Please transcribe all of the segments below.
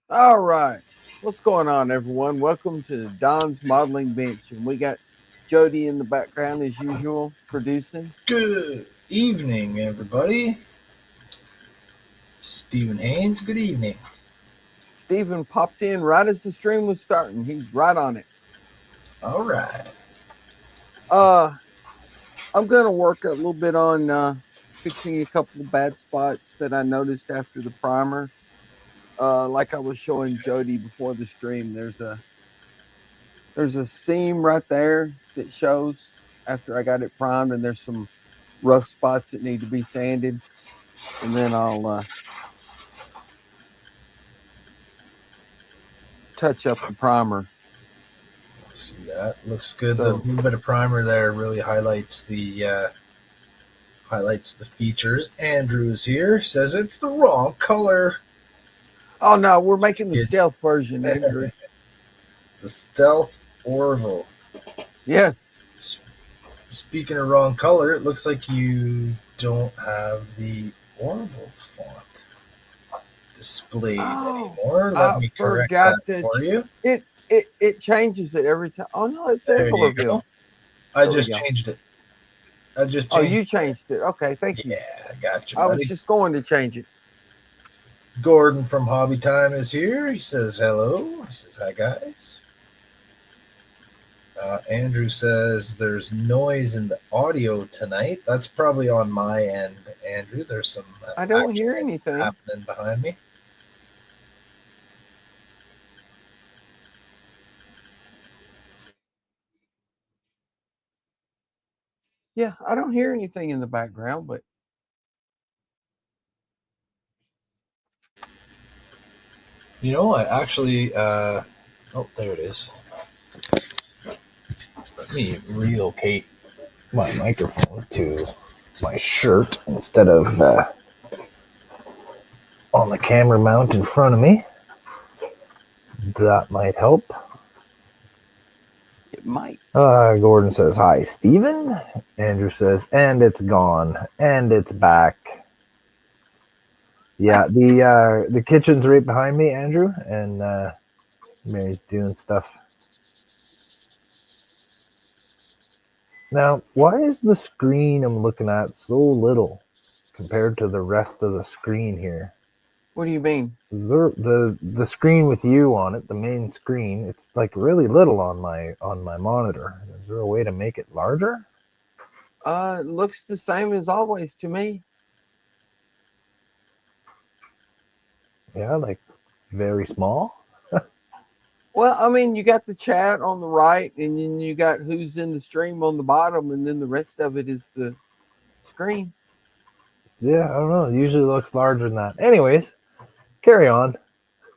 All right. What's going on, everyone? Welcome to Don's Modeling Bench. And we got Jody in the background, as usual, producing. Good evening, everybody. Stephen Haynes, good evening. Steven popped in right as the stream was starting. He's right on it. All right. Uh, I'm going to work a little bit on fixing a couple of bad spots that I noticed after the primer. Like I was showing Jody before the stream, there's a seam right there that shows after I got it primed, and there's some rough spots that need to be sanded, and then I'll touch up the primer. See that looks good. The So, little bit of primer there really highlights the features. Andrew is here. Says it's the wrong color. oh no, we're Just making the kidding. stealth version, Andrew. The Stealth Orville. Yes. Speaking of wrong color, it looks like you don't have the Orville font displayed Oh, anymore. Let I me correct forgot that that for you. it changes it every time. Oh no, it says There you go. Orville. I There we just go. changed it. I just Oh, changed you changed it. Okay, thank it. you. Yeah, I got you, I was buddy. just going to change it. Gordon from Hobby Time is here. He says hello. He says hi, guys. Andrew says there's noise in the audio tonight. That's probably on my end, Andrew. There's some I don't action hear anything. happening behind me. Yeah, I don't hear anything in the background, but You know, I actually. Oh, there it is. Let me relocate my microphone to my shirt instead of on the camera mount in front of me. That might help. it might. Gordon says, hi, Steven. Andrew says, and it's gone. And it's back. Yeah, the kitchen's right behind me, Andrew. And Mary's doing stuff. Now, why is the screen I'm looking at so little compared to the rest of the screen here? What do you mean? The screen with you on it, the main screen, it's like really little on my monitor. Is there a way to make it larger? It looks the same as always to me. Yeah, like very small. Well, I mean, you got the chat on the right, and then you got who's in the stream on the bottom, and then the rest of it is the screen. Yeah, I don't know. It usually looks larger than that. Anyways, carry on.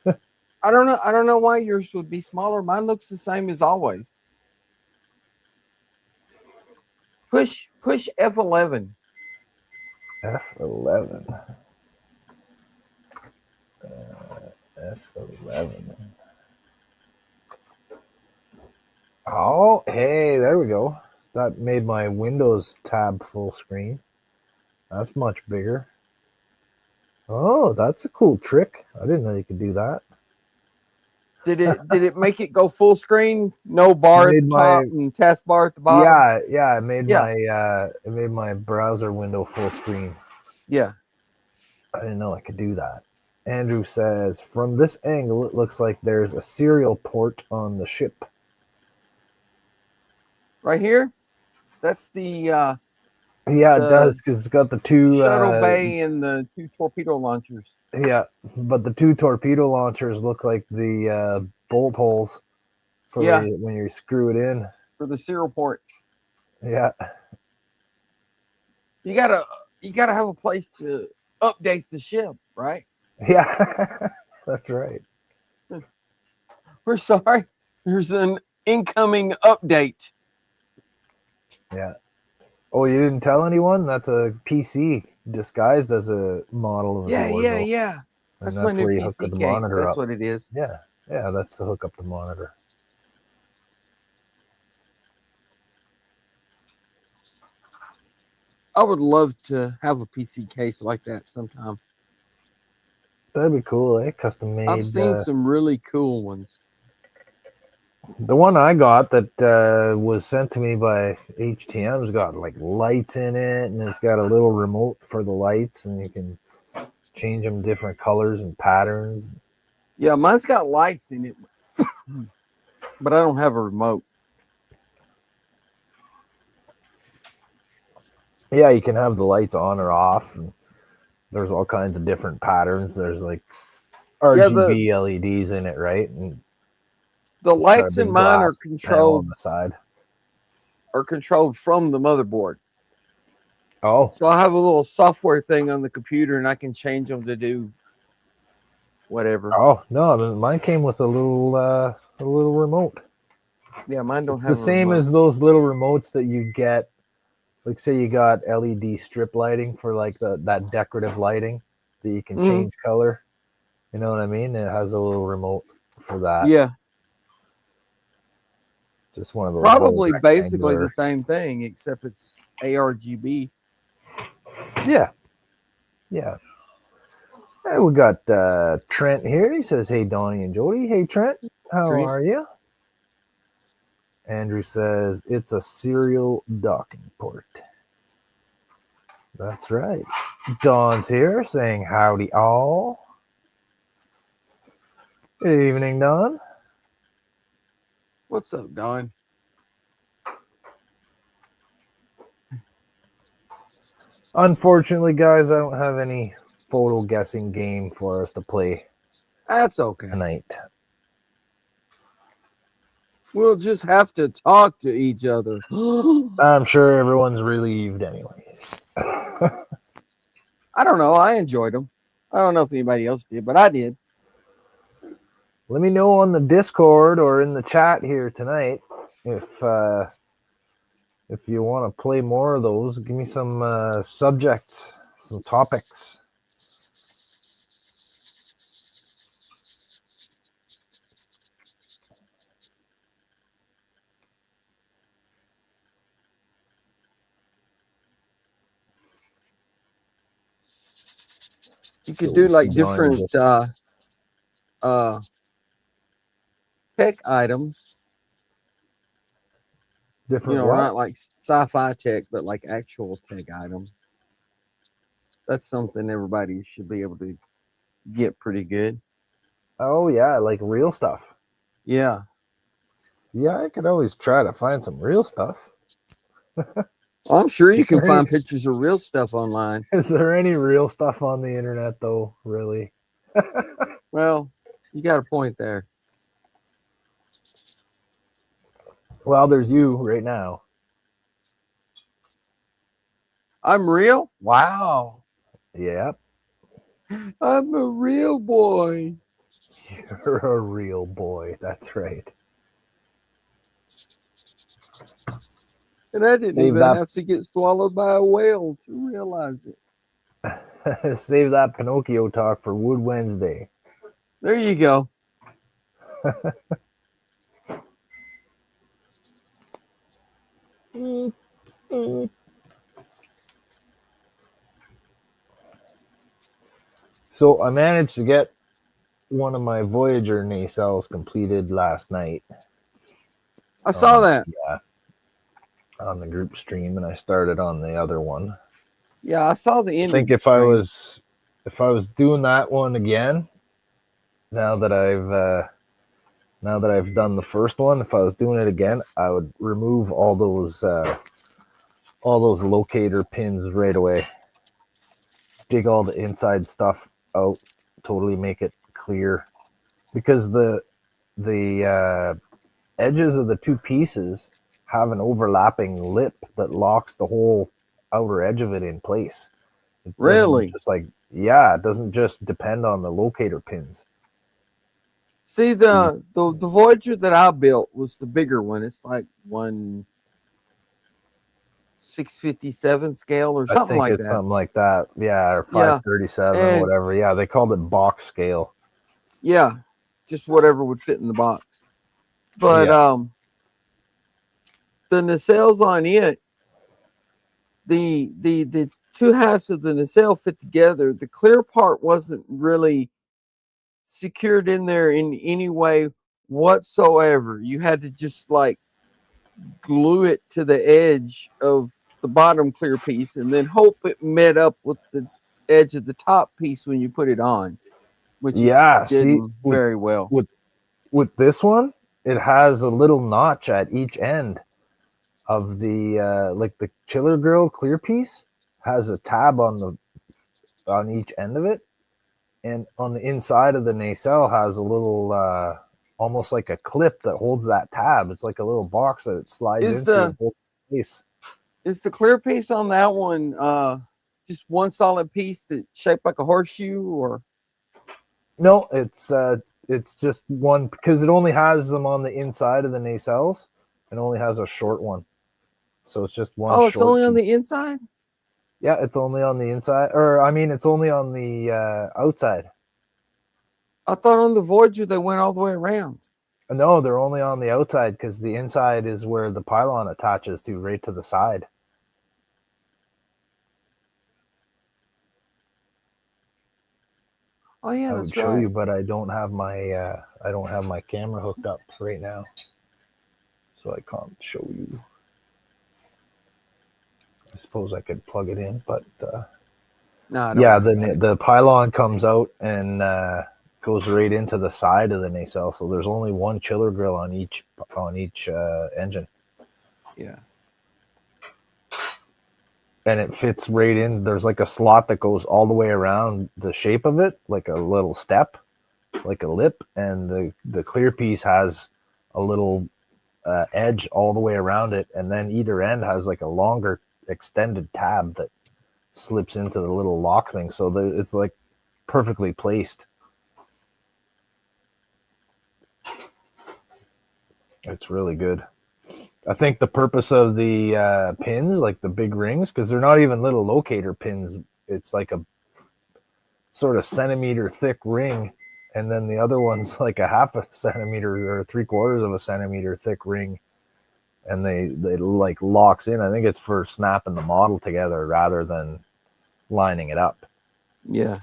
I don't know. I don't know why yours would be smaller. Mine looks the same as always. Push F11. F11. F11. Oh, hey, there we go. That made my Windows tab full screen. That's much bigger. Oh, that's a cool trick. I didn't know you could do that. Did it make it go full screen? No bar at the top and taskbar at the bottom. Yeah, it made my browser window full screen. Yeah. I didn't know I could do that. Andrew says, from this angle, it looks like there's a serial port on the ship. Right here? That's the yeah, it does, because it's got the two shuttle bay and the two torpedo launchers. Yeah, but the two torpedo launchers look like the bolt holes for when you screw it in. For the serial port. Yeah. You gotta have a place to update the ship, right? Yeah, that's right. We're sorry. There's an incoming update. Yeah. Oh, you didn't tell anyone? That's a PC disguised as a model of yeah, the Orville. Yeah. That's my new where you PC hook the case. monitor that's up. What it is. Yeah, that's to hook up the monitor. I would love to have a PC case like that sometime. That'd be cool, eh? Custom made. I've seen some really cool ones. The one I got that was sent to me by HTM's got like lights in it, and it's got a little remote for the lights, and you can change them different colors and patterns. Yeah, mine's got lights in it, but I don't have a remote. Yeah, you can have the lights on or off. And there's all kinds of different patterns. There's like RGB LEDs in it, right? And the lights in mine are controlled on the side. Are controlled from the motherboard. Oh, so I have a little software thing on the computer, and I can change them to do whatever. Oh no, mine came with a little remote. Yeah, mine don't it's have the same as those little remotes that you get. Like, say you got LED strip lighting for like that decorative lighting that you can change color. You know what I mean? It has a little remote for that. Yeah. Just one of those. Probably basically the same thing, except it's ARGB. Yeah. Yeah. And we got Trent here. He says, "Hey, Donnie and Jody." Hey, Trent. How are you? Andrew says, "It's a serial docking port." That's right. Don's here saying, "Howdy all." Good evening, Don. What's up, Don? Unfortunately, guys, I don't have any photo guessing game for us to play. That's okay. Tonight. We'll just have to talk to each other. I'm sure everyone's relieved anyways. I don't know. I enjoyed them. I don't know if anybody else did, but I did. Let me know on the Discord or in the chat here tonight if you want to play more of those. Give me some subjects, some topics. You could do like different tech items. Different, not like sci-fi tech, but like actual tech items. That's something everybody should be able to get pretty good. Oh yeah, like real stuff. Yeah. Yeah, I could always try to find some real stuff. I'm sure you can find pictures of real stuff online. Is there any real stuff on the internet, though, really? Well, you got a point there. Well, there's you right now. I'm real? Wow. Yep. I'm a real boy. You're a real boy. That's right. And I didn't have to get swallowed by a whale to realize it. Save that Pinocchio talk for Wood Wednesday. There you go. So I managed to get one of my Voyager nacelles completed last night. I saw that. Yeah. On the group stream, and I started on the other one. Yeah, I saw the end. I think if I was doing that one again, now that I've done the first one, if I was doing it again, I would remove all those locator pins right away. Dig all the inside stuff out, totally make it clear, because the edges of the two pieces have an overlapping lip that locks the whole outer edge of it in place. Really? It doesn't just depend on the locator pins. See, the Voyager that I built was the bigger one. It's like 1/657 scale or something like that. Something like that. Yeah, or 537 or whatever. Yeah, they called it box scale. Yeah, just whatever would fit in the box. But the nacelles on it, the two halves of the nacelle fit together. The clear part wasn't really secured in there in any way whatsoever. You had to just like glue it to the edge of the bottom clear piece and then hope it met up with the edge of the top piece when you put it on, which it Yeah, see, didn't very well. with this one, it has a little notch at each end of the like the chiller grill clear piece has a tab on each end of it, and on the inside of the nacelle has a little almost like a clip that holds that tab. It's like a little box that it slides Is into and the holds the piece. is the clear piece on that one just one solid piece that's shaped like a horseshoe, or No, it's just one because it only has them on the inside of the nacelles and only has a short one. So it's just one oh, it's short only on piece. the inside? Yeah, it's only on the inside, or I mean, it's only on the outside. I thought on the Voyager they went all the way around. No, they're only on the outside because the inside is where the pylon attaches to, right to the side. Oh yeah, I would that's show right. you, but I don't have my camera hooked up right now, so I can't show you. I suppose I could plug it in, but No, I don't yeah, worry about it. the pylon comes out and goes right into the side of the nacelle. So there's only one chiller grill on each engine. Yeah. And it fits right in. There's like a slot that goes all the way around the shape of it, like a little step, like a lip, and the clear piece has a little edge all the way around it, and then either end has like a longer extended tab that slips into the little lock thing. So it's like perfectly placed. It's really good. I think the purpose of the pins, like the big rings, because they're not even little locator pins. It's like a sort of centimeter thick ring, and then the other one's like a half a centimeter or 3/4 of a centimeter thick ring, and they like locks in. I think it's for snapping the model together rather than lining it up. Yeah.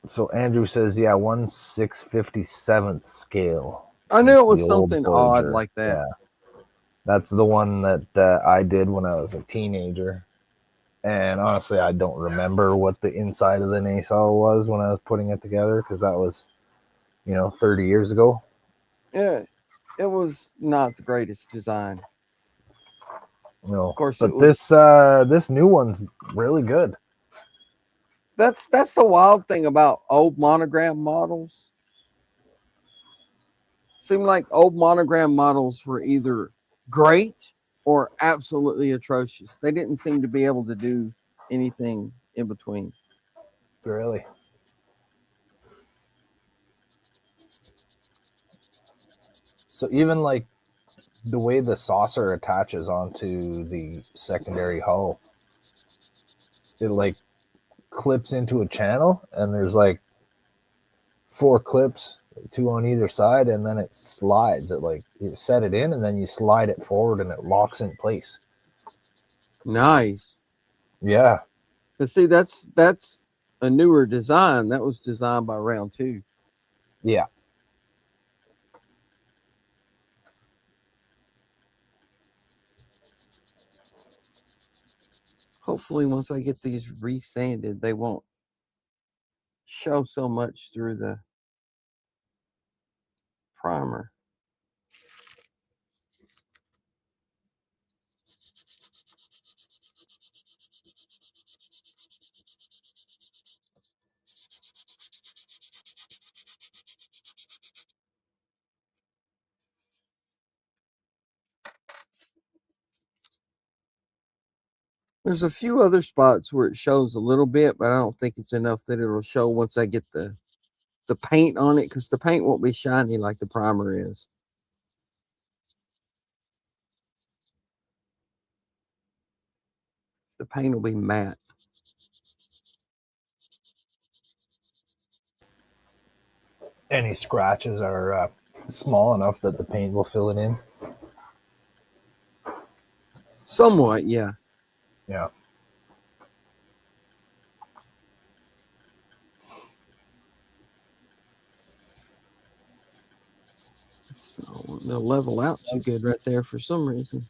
So Andrew says, yeah, 1/657th scale. I knew It's it the was old something odd Voyager. like that. Yeah, that's the one that I did when I was a teenager. And honestly, I don't remember what the inside of the nacelle was when I was putting it together because that was, 30 years ago. Yeah. It was not the greatest design. No, Of course it but was. this new one's really good. That's the wild thing about old monogram models. Seemed like old monogram models were either great or absolutely atrocious. They didn't seem to be able to do anything in between. Really. So even like the way the saucer attaches onto the secondary hull, it like clips into a channel, and there's like 4 clips, 2 on either side, and then it slides. It like you set it in, and then you slide it forward, and it locks in place. Nice. Yeah. But see, that's a newer design. That was designed by Round 2. Yeah. Hopefully, once I get these resanded, they won't show so much through the primer. There's a few other spots where it shows a little bit, but I don't think it's enough that it'll show once I get the paint on it, because the paint won't be shiny like the primer is. The paint will be matte. Any scratches are small enough that the paint will fill it in. Somewhat, yeah. Yeah. It's not wanting to level out too good right there for some reason.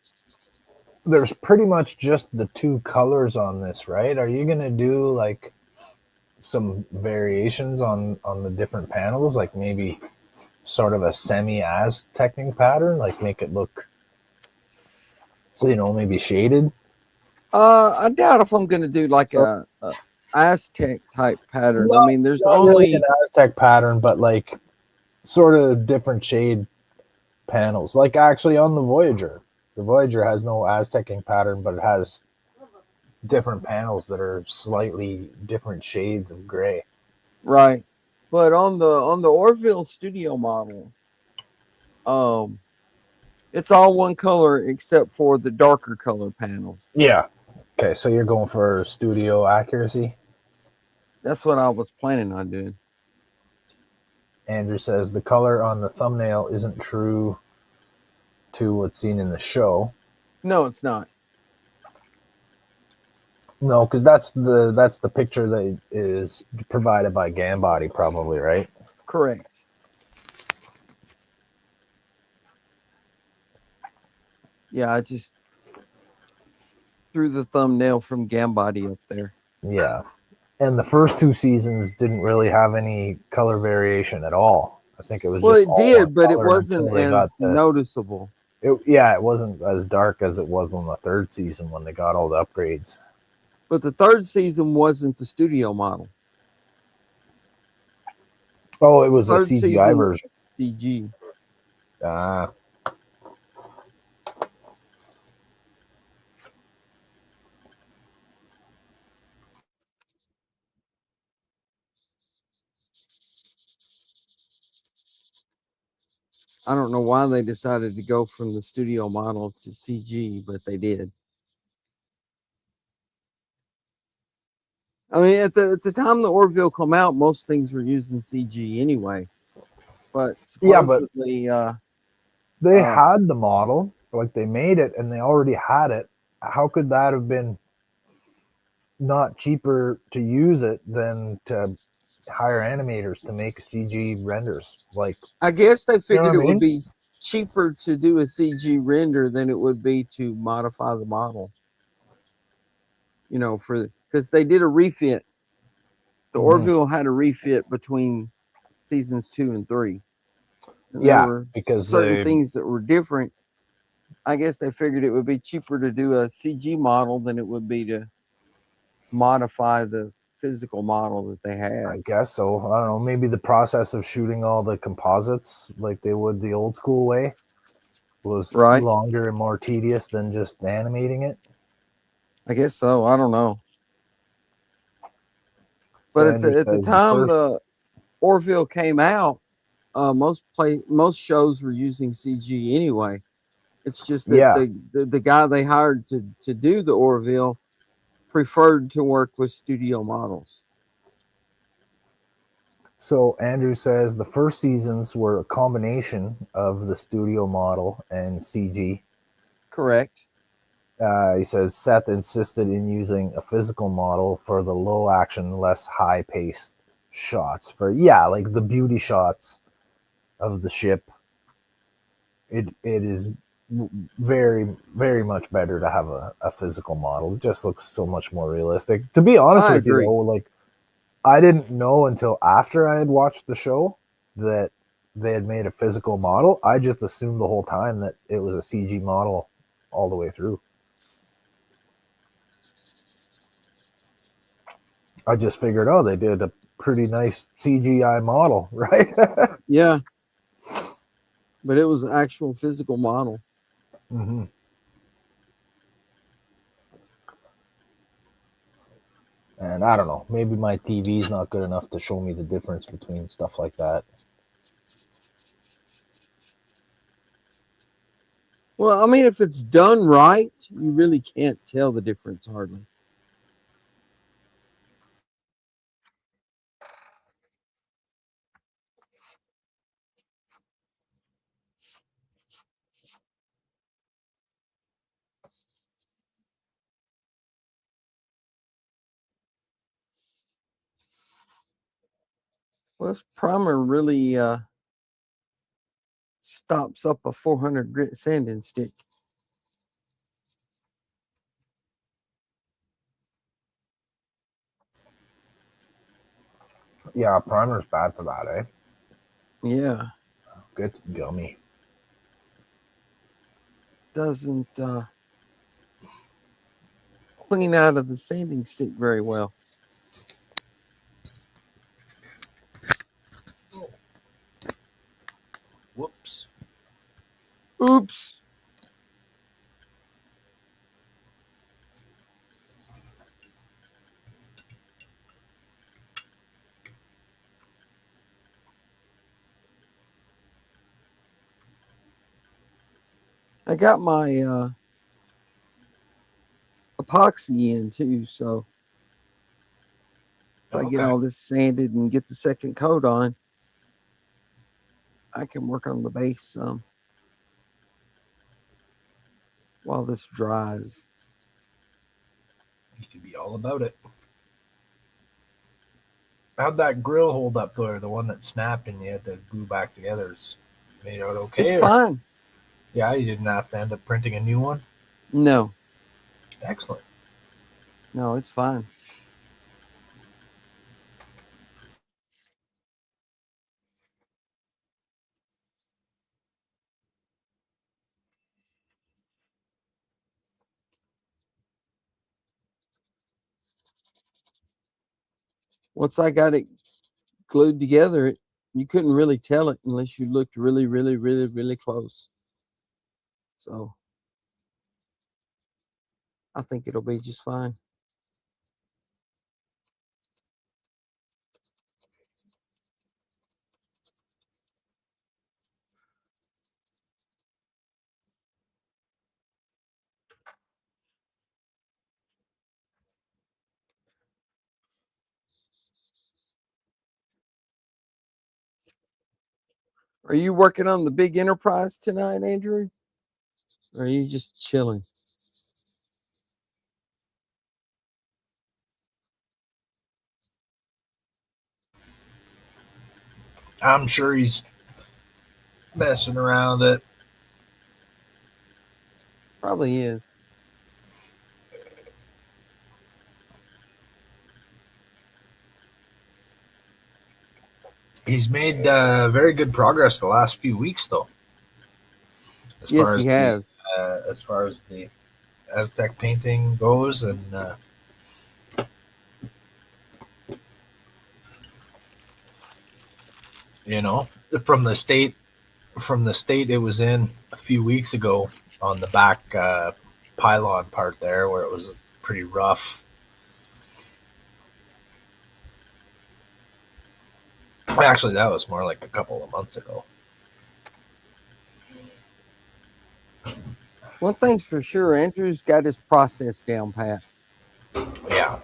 There's pretty much just the two colors on this, right? Are you gonna do like some variations on the different panels, like maybe sort of a semi-Aztecing pattern, like make it look, maybe shaded? I doubt if I'm gonna do like So, a Aztec type pattern. I not, mean, there's not really an only Aztec pattern, but like sort of different shade panels. Like actually on the Voyager. The Voyager has no Aztecing pattern, but it has different panels that are slightly different shades of gray. right, but on the Orville studio model, um, it's all one color except for the darker color panels. Yeah. Okay, so you're going for studio accuracy. That's what I was planning on doing. Andrew says the color on the thumbnail isn't true to what's seen in the show. No, it's not. No, because that's the picture that is provided by GamBody, probably, right? Correct. Yeah, I just threw the thumbnail from GamBody up there. Yeah. And the first two seasons didn't really have any color variation at all. I think it was Well, just it all one did, but it color until wasn't they got as noticeable. it wasn't as dark as it was on the third season when they got all the upgrades. But the third season wasn't the studio model. Oh, it was a Third CGI season version. CG. Ah, I don't know why they decided to go from the studio model to CG, but they did. I mean, at the time the Orville come out, most things were using CG anyway. But yeah, but supposedly, they had the model, like they made it, and they already had it. How could that have been not cheaper to use it than to hire animators to make CG renders? Like, I guess they you know figured what it I would mean? be cheaper to do a CG render than it would be to modify the model. For because they did a refit. The Mm-hmm. Orville had a refit between seasons 2 and 3, and there Yeah, were because certain they, things that were different. I guess they figured it would be cheaper to do a CG model than it would be to modify the physical model that they I had. guess so. I don't know. Maybe the process of shooting all the composites like they would the old school way was Right? longer and more tedious than just animating it. I guess so. I don't know. So But Andrew at the says the time first, the Orville came out, most shows were using CG anyway. It's just that yeah. the guy they hired to do the Orville preferred to work with studio models. So Andrew says the first seasons were a combination of the studio model and CG. Correct. He says Seth insisted in using a physical model for the low action, less high paced shots. For, yeah, like the beauty shots of the ship. It is very, very much better to have a physical model. It just looks so much more realistic. To be honest I with you, agree. though, like I didn't know until after I had watched the show that they had made a physical model. I just assumed the whole time that it was a CG model all the way through. I just figured, oh, they did a pretty nice CGI model, right? Yeah, but it was an actual physical model. Mm-hmm. And I don't know, maybe my TV is not good enough to show me the difference between stuff like that. Well, I mean, if it's done right, you really can't tell the difference hardly. Well, this primer really stops up a 400 grit sanding stick. Yeah, primer's bad for that, eh? Yeah. It's gummy. Doesn't clean out of the sanding stick very well. Whoops. Oops. I got my epoxy in too, so if I get all this sanded and get the second coat on, I can work on the base some while this dries. You can be all about it. How'd that grill hold up there? The one that snapped and you had to glue back together. Is made out okay? It's fine. Yeah, you didn't have to end up printing a new one? No. Excellent. No, it's fine. Once I got it glued together, you couldn't really tell it unless you looked really, really, really, really close. So I think it'll be just fine. Are you working on the big Enterprise tonight, Andrew? Or are you just chilling? I'm sure he's messing around with it. Probably is. He's made very good progress the last few weeks, though. Yes, he has. As far as the Aztec painting goes, and you know, from the state it was in a few weeks ago on the back pylon part there, where it was pretty rough. Actually, that was more like a couple of months ago. One thing's for sure, Andrew's got his process down pat. Yeah.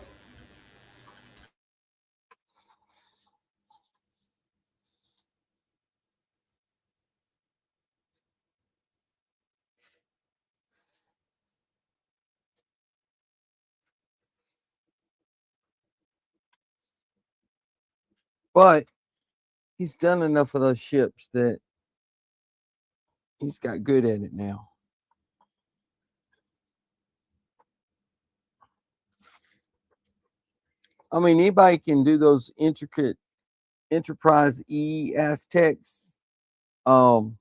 But he's done enough of those ships that he's got good at it now. I mean, anybody can do those intricate Enterprise E Aztecs. Cutting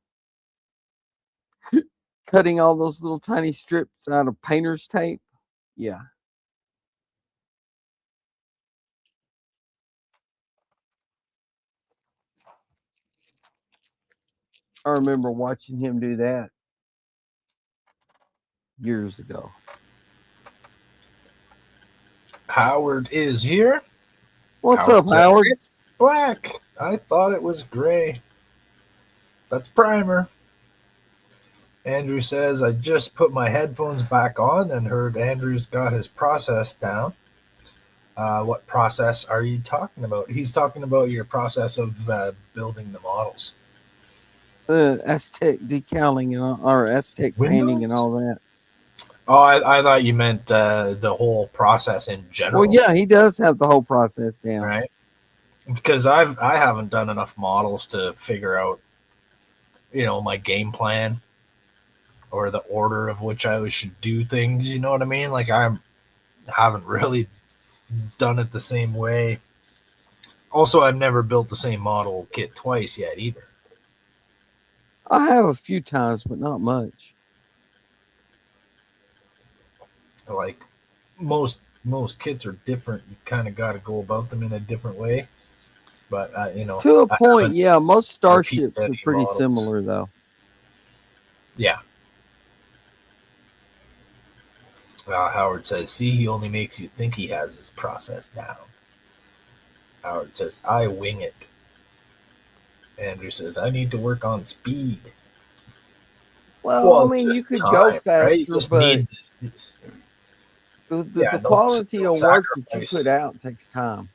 all those little tiny strips out of painter's tape. Yeah. I remember watching him do that years ago. Howard is here. What's up, Howard? It's black. I thought it was gray. That's primer. Andrew says, I just put my headphones back on and heard Andrew's got his process down. What process are you talking about? He's talking about your process of building the models. Aztec decaling or Aztec painting and all that. Oh, I thought you meant the whole process in general. Well, yeah, he does have the whole process down. Right. Because I haven't done enough models to figure out my game plan or the order of which I should do things. You know what I mean? Like I haven't really done it the same way. Also, I've never built the same model kit twice yet either. I have a few times, but not much. Like most kits are different. You kind of got to go about them in a different way. But To a I point, haven't yeah, most repeated starships are any pretty models. similar, though. Yeah. Howard says, "See, he only makes you think he has his process down." Howard says, "I wing it." Andrew says, "I need to work on speed." Well, I Well, it's mean, you just could go time, right? You faster, just but need, the yeah, quality don't of work that you put sacrifice. out takes time.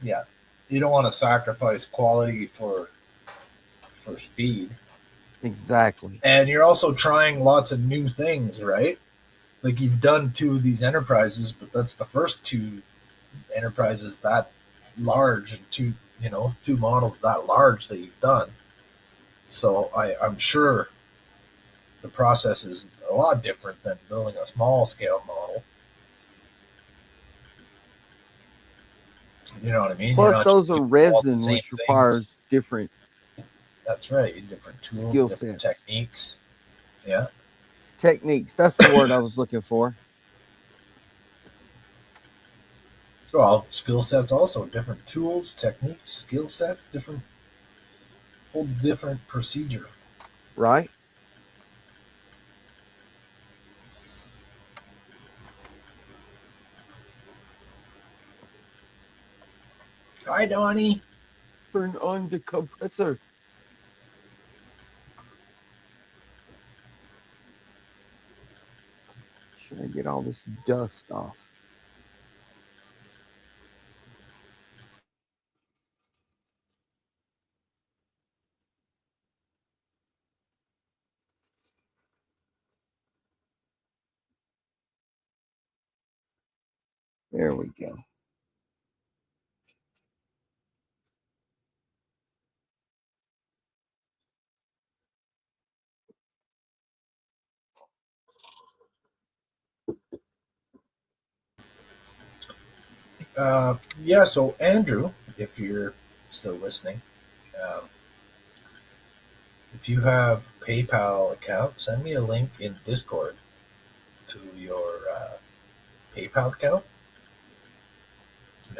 Yeah, you don't want to sacrifice quality for speed. Exactly. And you're also trying lots of new things, right? Like you've done two of these enterprises, but that's the first two enterprises that large and two models that large that you've done. So I'm sure the process is a lot different than building a small scale model. You know what I mean? You're Plus, not just those are doing all the resin, same which things. requires different That's right. Different tools, skill different sets. techniques. Yeah. Techniques. That's the word I was looking for. Well, skill sets also different tools, techniques, skill sets, different whole different procedure. Right? Hi, Donnie. Turn on the compressor. Should I get all this dust off? There we go. Yeah. So Andrew, if you're still listening, um, if you have PayPal account, send me a link in Discord to your PayPal account,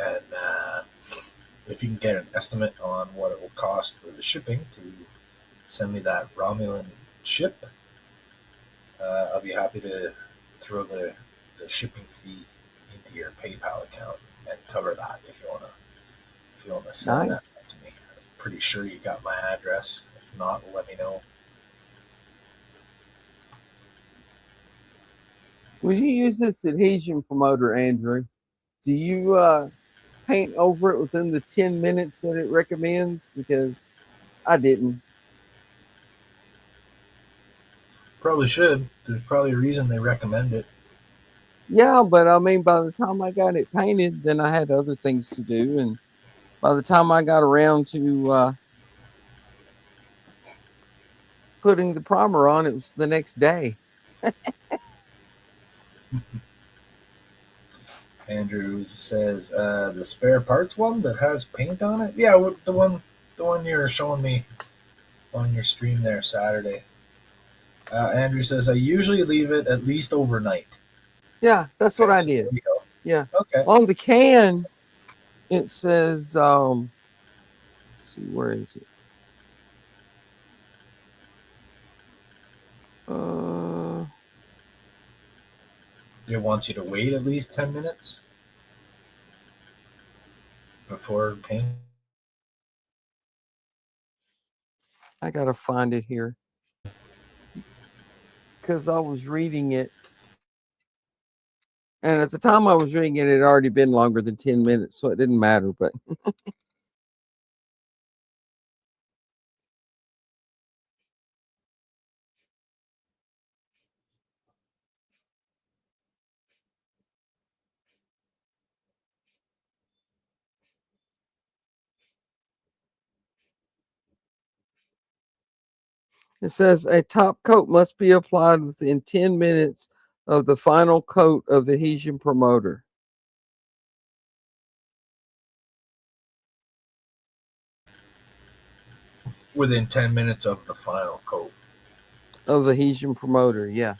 and if you can get an estimate on what it will cost for the shipping to send me that Romulan ship, I'll be happy to throw the shipping fee into your PayPal account and cover that if you wanna send that Nice. to me. I'm pretty sure you got my address. If not, let me know. When you use this adhesion promoter, Andrew, do you paint over it within the 10 minutes that it recommends? Because I didn't. Probably should. There's probably a reason they recommend it. Yeah, but I mean, by the time I got it painted, then I had other things to do. And by the time I got around to putting the primer on, it was the next day. Andrew says the spare parts one that has paint on it. Yeah, the one you're showing me on your stream there Saturday. Andrew says I usually leave it at least overnight. Yeah, that's what Okay, I so there did. we go. Yeah. Okay. On the can, it says, let's see, where is it? Uh, It wants you to wait at least 10 minutes before paint. I got to find it here because I was reading it. And at the time I was reading it, it had already been longer than 10 minutes, so it didn't matter. But It says a top coat must be applied within 10 minutes of the final coat of the adhesion promoter. Within 10 minutes of the final coat. Of the adhesion promoter, yeah.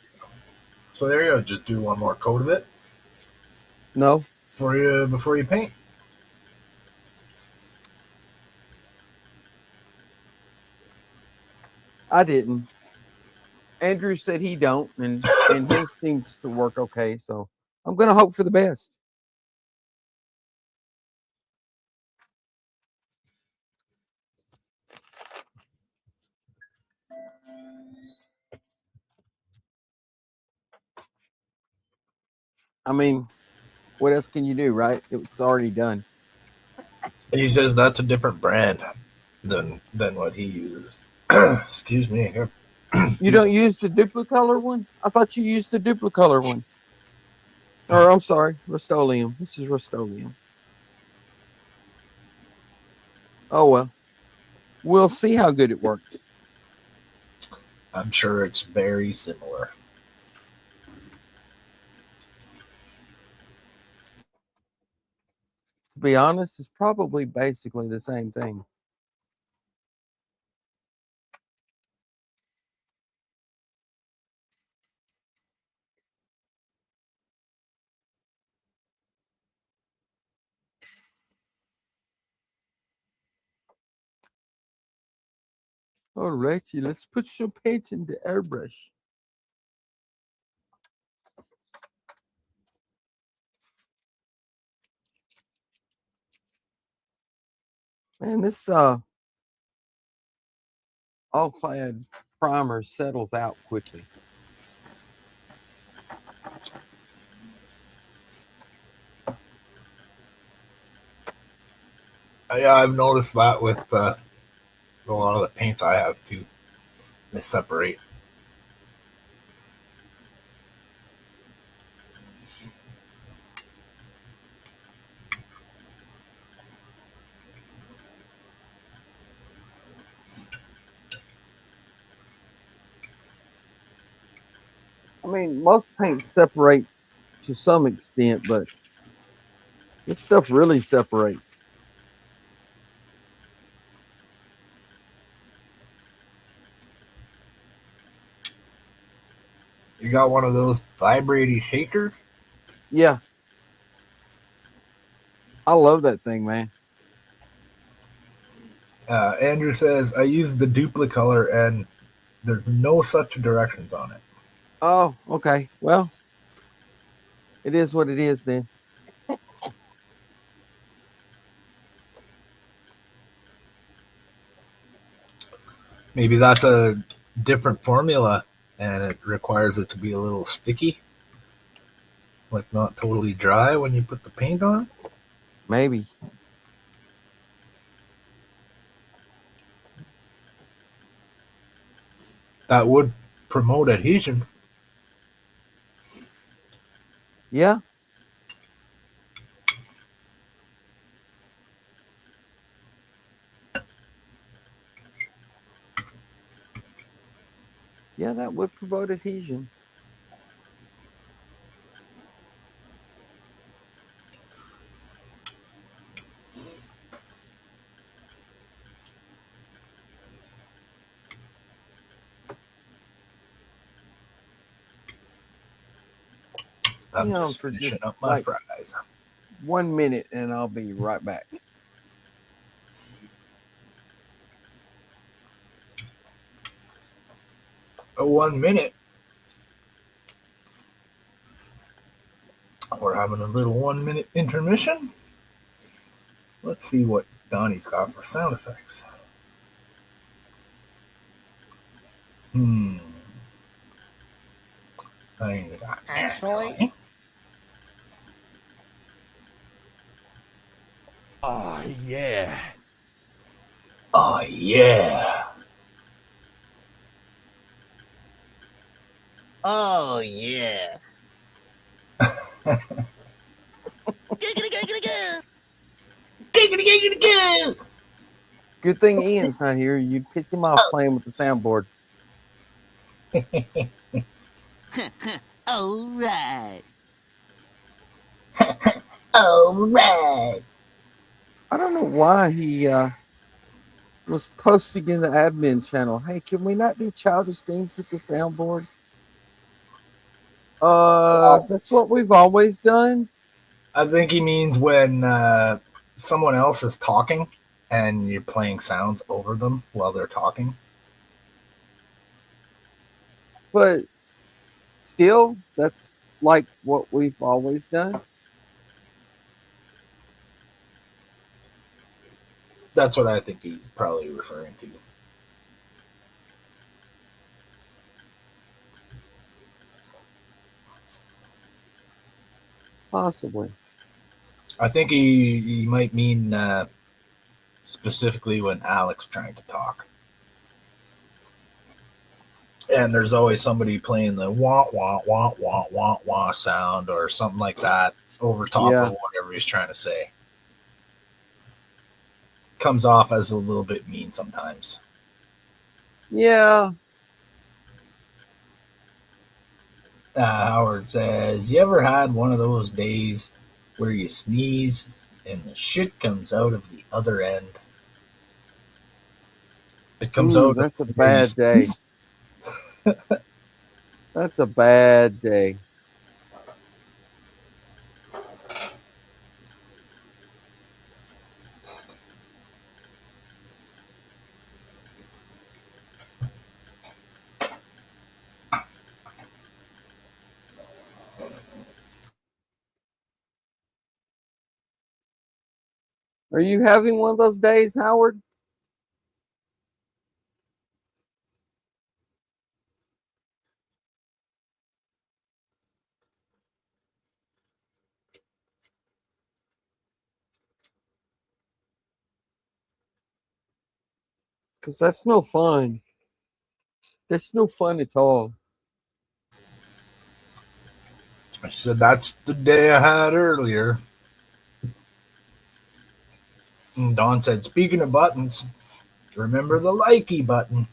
So there you go. Just do one more coat of it. No. Before you paint. I didn't. Andrew said he don't, and his seems to work okay. So I'm gonna hope for the best. I mean, what else can you do, right? It's already done. He says that's a different brand than what he uses. Excuse me. You don't use the duplicolor one? I thought you used the duplicolor one. Or I'm sorry, Rust-Oleum. This is Rust-Oleum. Oh well. We'll see how good it works. I'm sure it's very similar. To be honest, it's probably basically the same thing. Alrighty, let's put some paint in the airbrush. And this all-clad primer settles out quickly. Yeah, I've noticed that with a lot of the paints I have too. They separate. I mean, most paints separate to some extent, but this stuff really separates. You got one of those vibrating shakers? Yeah. I love that thing, man. Andrew says, I use the duplicolor and there's no such directions on it. Oh, okay. Well, it is what it is then. Maybe that's a different formula and it requires it to be a little sticky. Like not totally dry when you put the paint on. Maybe. That would promote adhesion. Yeah. Yeah, that would promote adhesion. I'm Hang on just for finishing just up my like fries. 1 minute and I'll be right back. Oh, 1 minute. We're having a little 1 minute intermission. Let's see what Donnie's got for sound effects. Hmm. Actually, Oh, yeah. Oh, yeah. oh yeah. Good thing Ian's not here. You'd piss him off playing with the soundboard. All right. All right. I don't know why he was posting in the admin channel. Hey, can we not do childish things with the soundboard? Well, That's what we've always done. I think he means when someone else is talking and you're playing sounds over them while they're talking. But still, that's like what we've always done. That's what I think he's probably referring to. Possibly. I think he might mean specifically when Alex trying to talk. And there's always somebody playing the wah wah wah wah wah wah sound or something like that over top Yeah. of whatever he's trying to say. Comes off as a little bit mean sometimes. Yeah. Howard says, "You ever had one of those days where you sneeze and the shit comes out of the other end? It comes Ooh, out. that's a of where you bad day. sneeze." That's a bad day. Are you having one of those days, Howard? Because that's no fun. That's no fun at all. I said, "That's the day I had earlier." And Don said, "Speaking of buttons, remember the likey button.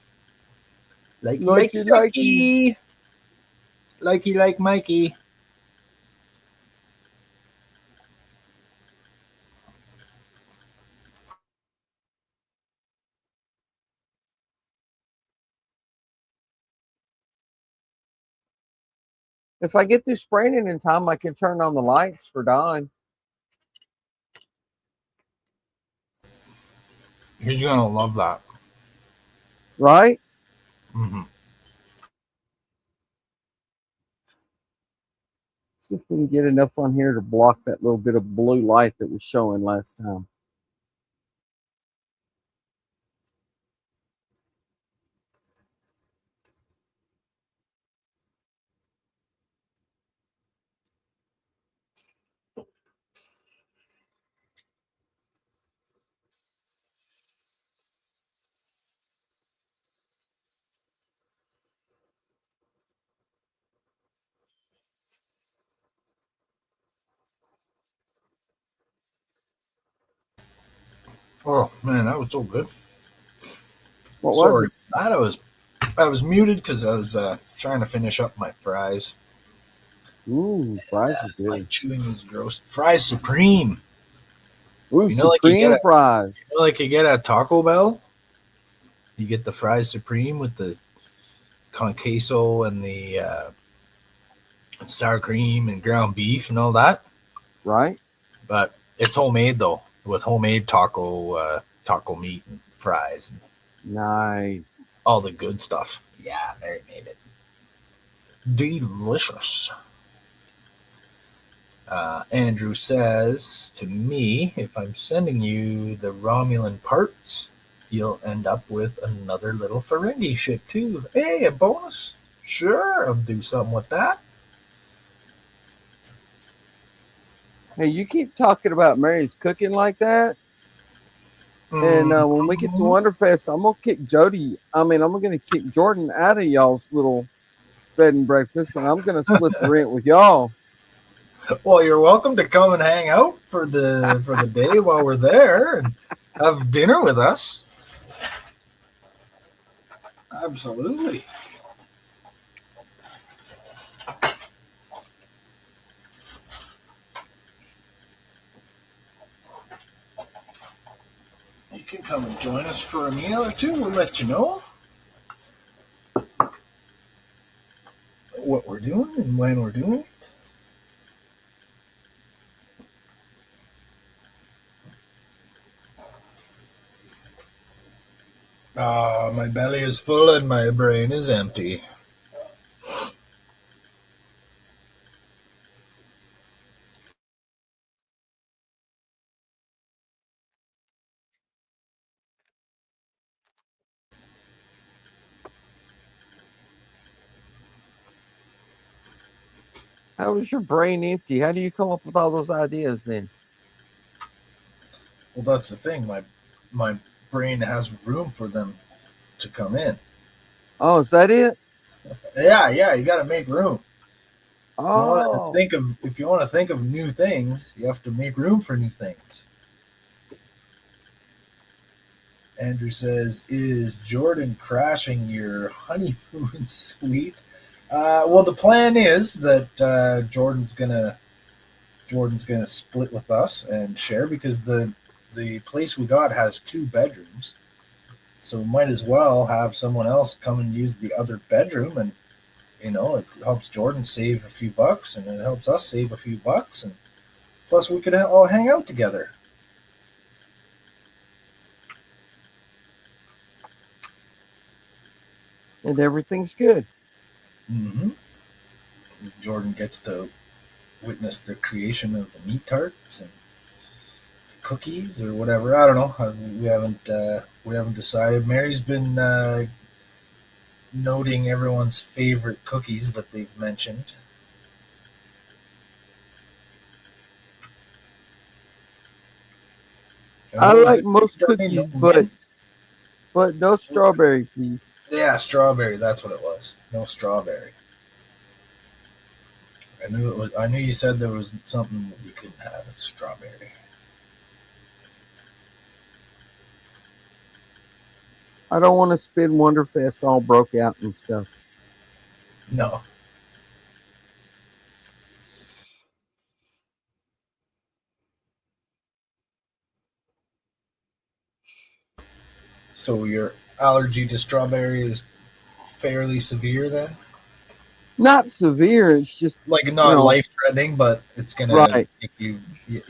Likey, likey, Likey. likey. Likey, like Mikey." If I get through spraying it in time, I can turn on the lights for Don. He's going to love that. Right? Mm-hmm. See if we can get enough on here to block that little bit of blue light that was showing last time. Oh, man, that was so good. What was Sorry. it? I was muted because I was trying to finish up my fries. Ooh, fries are My good. chewing is gross. Fries Supreme. Ooh, You know, like you get supreme fries. at Taco Bell. You get the fries Supreme with the con queso and the sour cream and ground beef and all that. Right? But it's homemade though, with homemade taco meat and fries and Nice. all the good stuff. Yeah, Mary made it. Delicious. Andrew says to me, if I'm sending you the Romulan parts, you'll end up with another little Ferengi ship too. Hey, a bonus? Sure, I'll do something with that. Hey, you keep talking about Mary's cooking like that. And when we get to Wonderfest, I'm going to kick Jody. I'm going to kick Jordan out of y'all's little bed and breakfast, and I'm going to split the rent with y'all. Well, you're welcome to come and hang out for the day while we're there and have dinner with us. Absolutely. can come and join us for a meal or two. We'll let you know what we're doing and when we're doing it. My belly is full and my brain is empty. How is your brain empty? How do you come up with all those ideas then? Well, that's the thing. My brain has room for them to come in. Oh, is that it? Yeah, you got to make room. Oh, If you want to think of new things, you have to make room for new things. Andrew says, "Is Jordan crashing your honeymoon suite?" Well, the plan is that Jordan's gonna split with us and share because the place we got has 2 bedrooms, so we might as well have someone else come and use the other bedroom, and it helps Jordan save a few bucks, and it helps us save a few bucks, and plus we could all hang out together. and everything's good. Mm-hmm. Jordan gets to witness the creation of the meat tarts and cookies or whatever. I don't know. We haven't decided. Mary's been noting everyone's favorite cookies that they've mentioned. And I what was like it? most Johnny? No cookies, mint? but no strawberry, please. Yeah, strawberry. That's what it was. No strawberry. I knew it was. I knew you said there was something that you couldn't have. It's strawberry. I don't want to spin Wonderfest all broke out and stuff. No. So your allergy to strawberry is fairly severe then? Not severe. It's just Like not life threatening, but it's gonna right. make you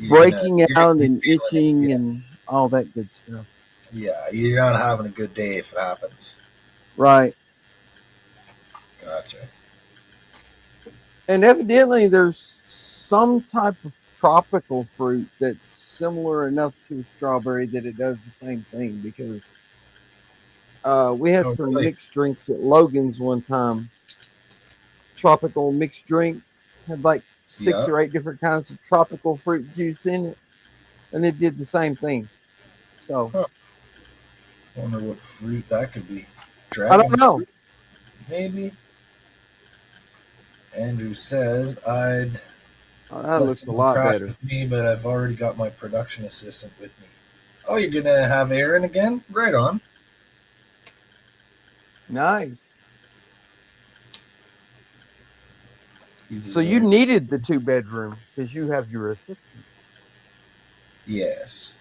Breaking you're gonna out be and feeling itching it. and all that good stuff. Yeah, you're not having a good day if it happens. Right. Gotcha. And evidently, there's some type of tropical fruit that's similar enough to a strawberry that it does the same thing because we had Oh, some really? mixed drinks at Logan's one time. Tropical mixed drink had like 6 Yeah. or 8 different kinds of tropical fruit juice in it, and it did the same thing. So Huh. Wonder what fruit that could be. I Dragon don't know. fruit, maybe. Andrew says I'd Oh, that let looks a someone lot crash better. with me, but I've already got my production assistant with me. Oh, you're gonna have Aaron again? Right on. Nice. He's So you needed the 2 bedroom because you have your assistant. yes.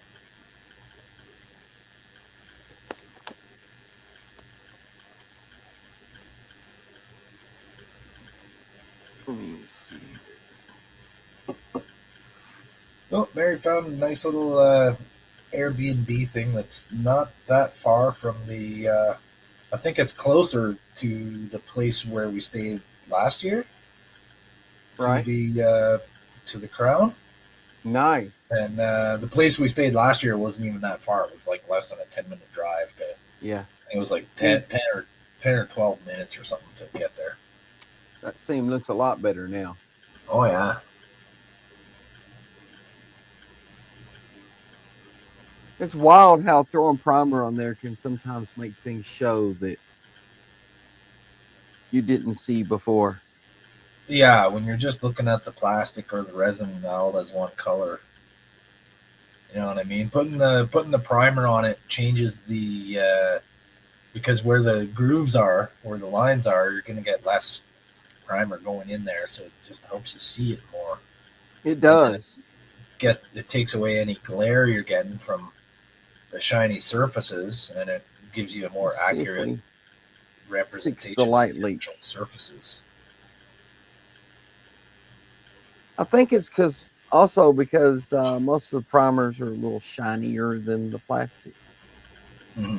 Let me see. Oh, Mary found a nice little Airbnb thing that's not that far from the. I think it's closer to the place where we stayed last year. Right. To the Crown. Nice. And the place we stayed last year wasn't even that far. It was like less than a 10-minute drive to. Yeah. It was like 10 or 12 minutes or something to get there. That scene looks a lot better now. Oh yeah. It's wild how throwing primer on there can sometimes make things show that you didn't see before. Yeah, when you're just looking at the plastic or the resin all as one color. You know what I mean? Putting the primer on it changes the because where the grooves are, where the lines are, you're gonna get less primer going in there, so it just helps you see it more. It does. It takes away any glare you're getting from the shiny surfaces, and it gives you a more Let's see if accurate we fix representation the light of the leak. actual surfaces. I think it's because most of the primers are a little shinier than the plastic. Mm-hmm.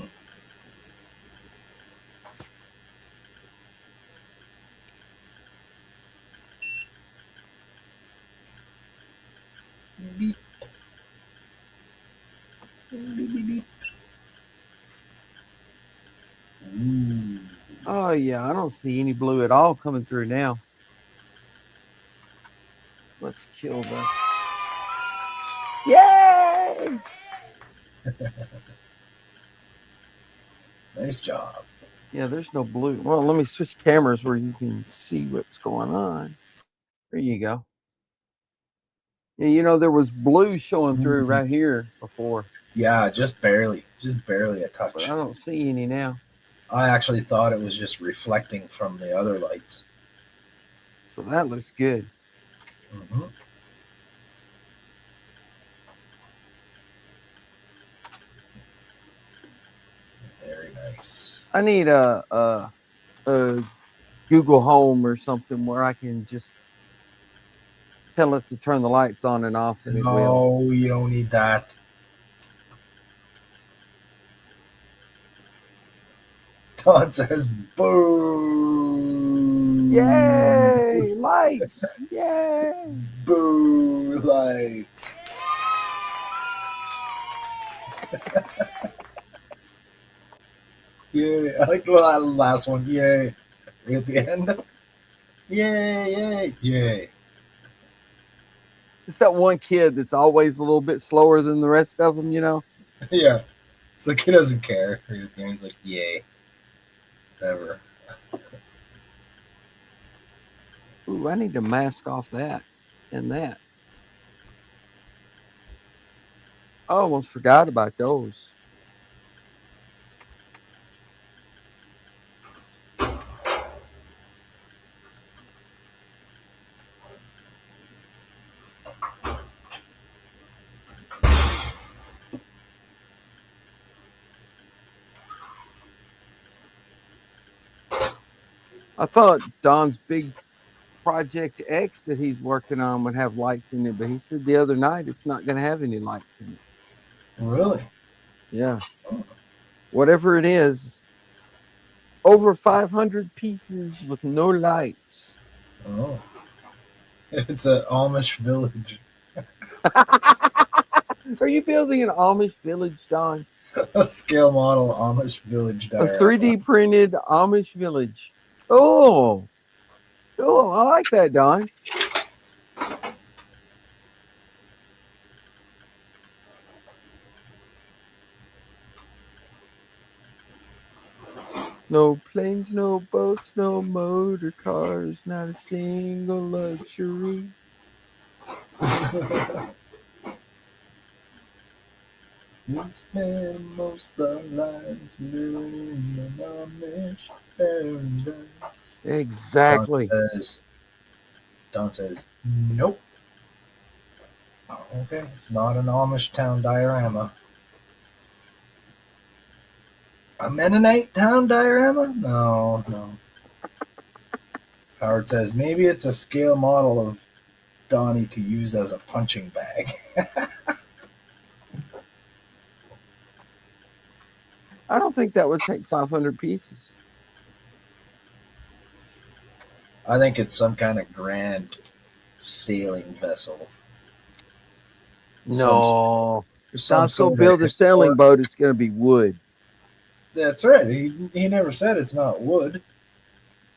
Beep. Beep, beep, beep. Ooh. Oh yeah, I don't see any blue at all coming through now. Let's kill the. Yay! Nice job. Yeah, there's no blue. Well, let me switch cameras where you can see what's going on. There you go. Yeah, there was blue showing through right here before, Yeah, just barely a but touch. I don't see any now. I actually thought it was just reflecting from the other lights. So that looks good. Mm-hmm. Very nice. I need a Google Home or something where I can just tell it to turn the lights on and off, and it will. No, you don't need that. Don says, boo. Yay! Lights! Yay! Boo lights. Yay. I like the last one. Yay. Right at the end. Yay, yay, yay. It's that one kid that's always a little bit slower than the rest of them. Yeah. It's like he doesn't care. Right at the end, he's like, yay. Whatever. Ooh, I need to mask off that and that. I almost forgot about those. I thought Don's big Project X that he's working on would have lights in it, but he said the other night it's not going to have any lights in it. Really? So, yeah. Whatever it is, over 500 pieces with no lights. Oh. It's an Amish village. Are you building an Amish village, Don? A scale model Amish village A diorama. 3D printed Amish village. Oh, cool. I like that, Don. No planes, no boats, no motor cars, not a single luxury. We spend most of our lives living in an Amish paradise. Exactly. Don says, nope. Okay, it's not an Amish town diorama. A Mennonite town diorama? No. Howard says, maybe it's a scale model of Donnie to use as a punching bag. I don't think that would take 500 pieces. I think it's some kind of grand sailing vessel. No. If Some Don's going sort to of build a sailing historic. boat, it's going to be wood. That's right. He never said it's not wood.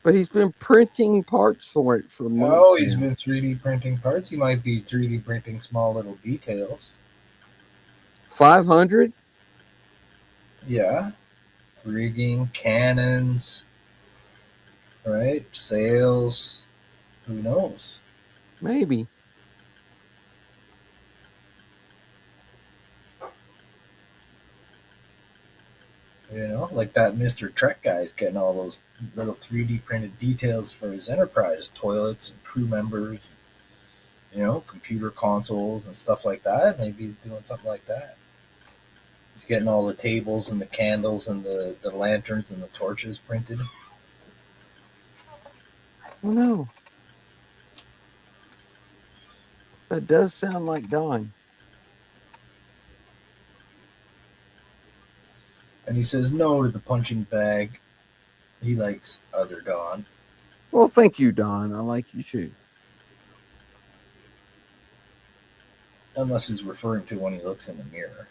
But he's been printing parts for it for months. Oh, he's now. been 3D printing parts. He might be 3D printing small little details. 500? Yeah. Rigging, cannons, right? Sails. Who knows? Maybe. Like that Mr. Trek guy's getting all those little 3D printed details for his Enterprise, toilets and crew members, computer consoles and stuff like that. Maybe he's doing something like that. He's getting all the tables and the candles and the lanterns and the torches printed. Oh no. That does sound like Don. And he says no to the punching bag. He likes other Don. Well, thank you, Don. I like you too. Unless he's referring to when he looks in the mirror.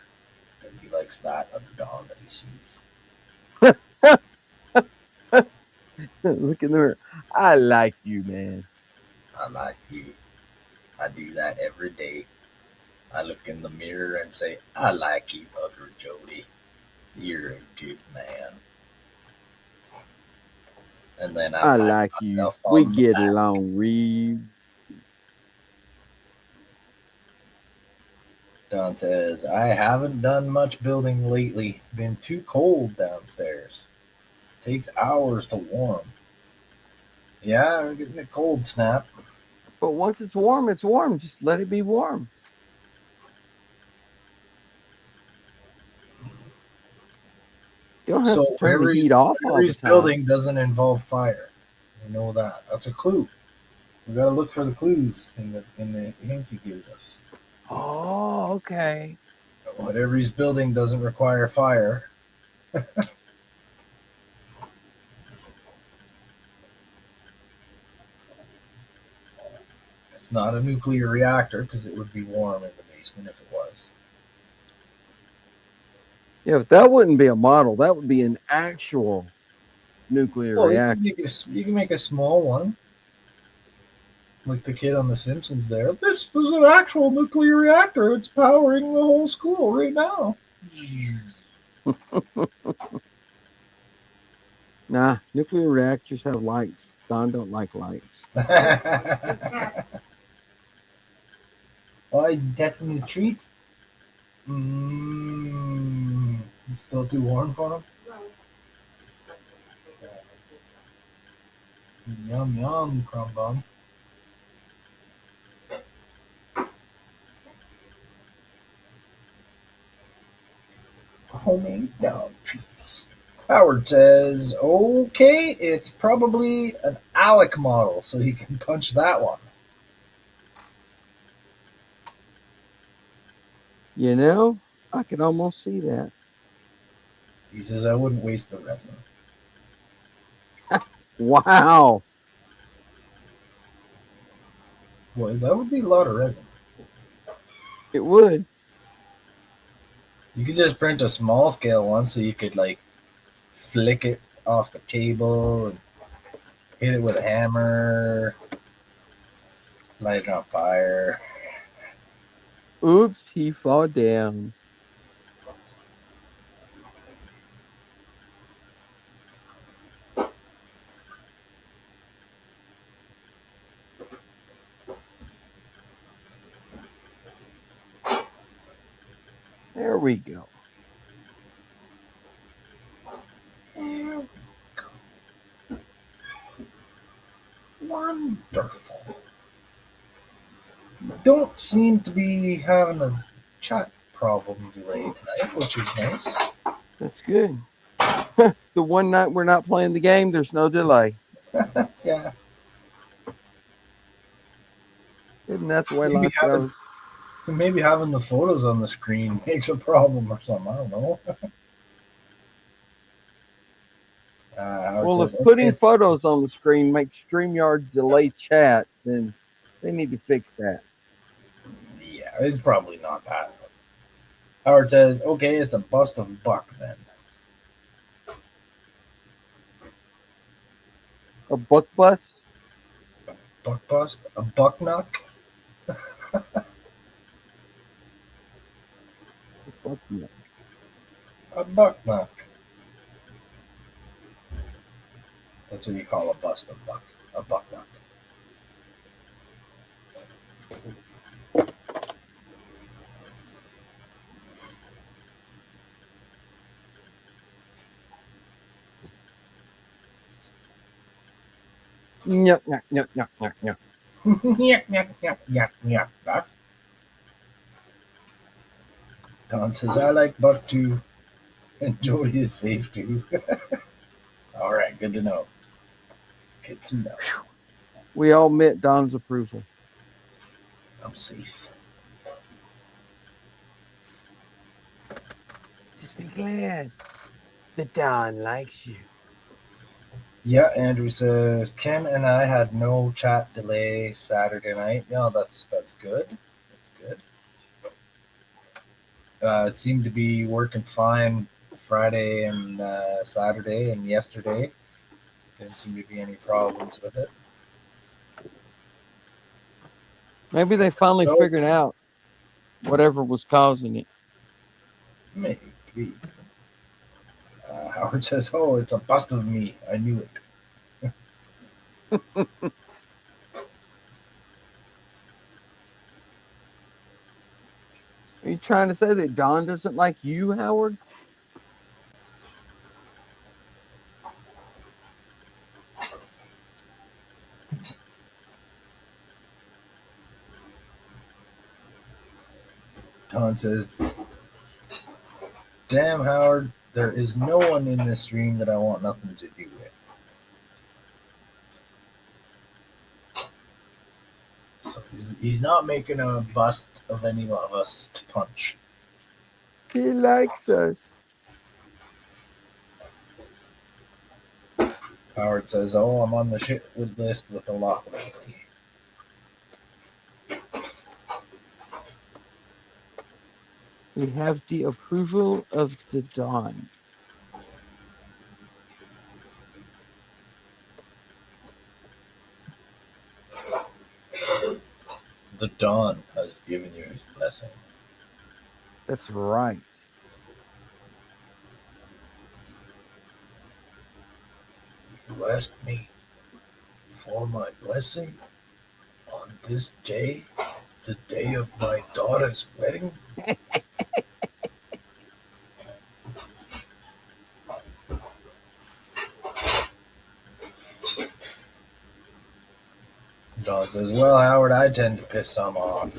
And he likes that other Don that he sees. Look in the mirror. I like you, man. I like you. I do that every day. I look in the mirror and say, I like you, other Jody. You're a good man. And then I I pat like you. myself We on the get back. along real. Don says, I haven't done much building lately. Been too cold downstairs. Takes hours to warm. Yeah, we're getting a cold snap. But once it's warm, it's warm. Just let it be warm. You don't have So to turn the heat off all whatever the he's time. building doesn't involve fire. We know that. That's a clue. We gotta look for the clues in the hints he gives us. Oh, okay. Whatever he's building doesn't require fire. It's not a nuclear reactor because it would be warm in the basement if it was. Yeah, but that wouldn't be a model. That would be an actual nuclear Well, reactor. you can make a small one, like the kid on The Simpsons. There, this is an actual nuclear reactor. It's powering the whole school right now. Nah, nuclear reactors have lights. Don don't like lights. Oh, he's testing his treats. It's still too warm for him. Yum yum, crumb bum. Homemade dog treats. Howard says, okay, it's probably an Alec model, so he can punch that one. You know, I can almost see that. He says, I wouldn't waste the resin. Wow. Well, that would be a lot of resin. It would. You could just print a small scale one so you could, like, flick it off the table and hit it with a hammer, light it on fire. Oops, he fall down. There we go. Wonderful. Don't seem to be having a chat problem delay tonight, which is nice. That's good. The one night we're not playing the game, there's no delay. Yeah. Isn't that the way Maybe life goes? Maybe having the photos on the screen makes a problem or something. I don't know. Well, if putting photos on the screen makes StreamYard delay chat, then they need to fix that. Yeah, it's probably not that. Howard says, okay, it's a bust of Buck then. A buck bust? Buck bust? A buck knock? Buck knock. A buck knock. That's what you call a bust of Buck. A buck knock. Yuck, yuck, yuck, yuck, yuck, yuck. Yuck, yuck, yuck, yuck, yuck. Don says, I like Buck too, and Jody is safe too. All right, good to know. Good to know. We all met Don's approval. I'm safe. Just be glad that Don likes you. Yeah, Andrew says Ken and I had no chat delay Saturday night. Yeah, that's good. That's good. It seemed to be working fine Friday and Saturday and yesterday. Didn't seem to be any problems with it. Maybe they finally So figured out whatever was causing it. maybe. Howard says, "Oh, it's a bust of me. I knew it." Are you trying to say that Don doesn't like you, Howard? Don says, "Damn, Howard, there is no one in this stream that I want nothing to do with." So he's not making a bust of any of us to punch. He likes us. Howard says, "Oh, I'm on the shit list with a lot lately." We have the approval of the Don. The Don has given you his blessing. That's right. You asked me for my blessing on this day, the day of my daughter's wedding. Don says, "Well, Howard, I tend to piss some off."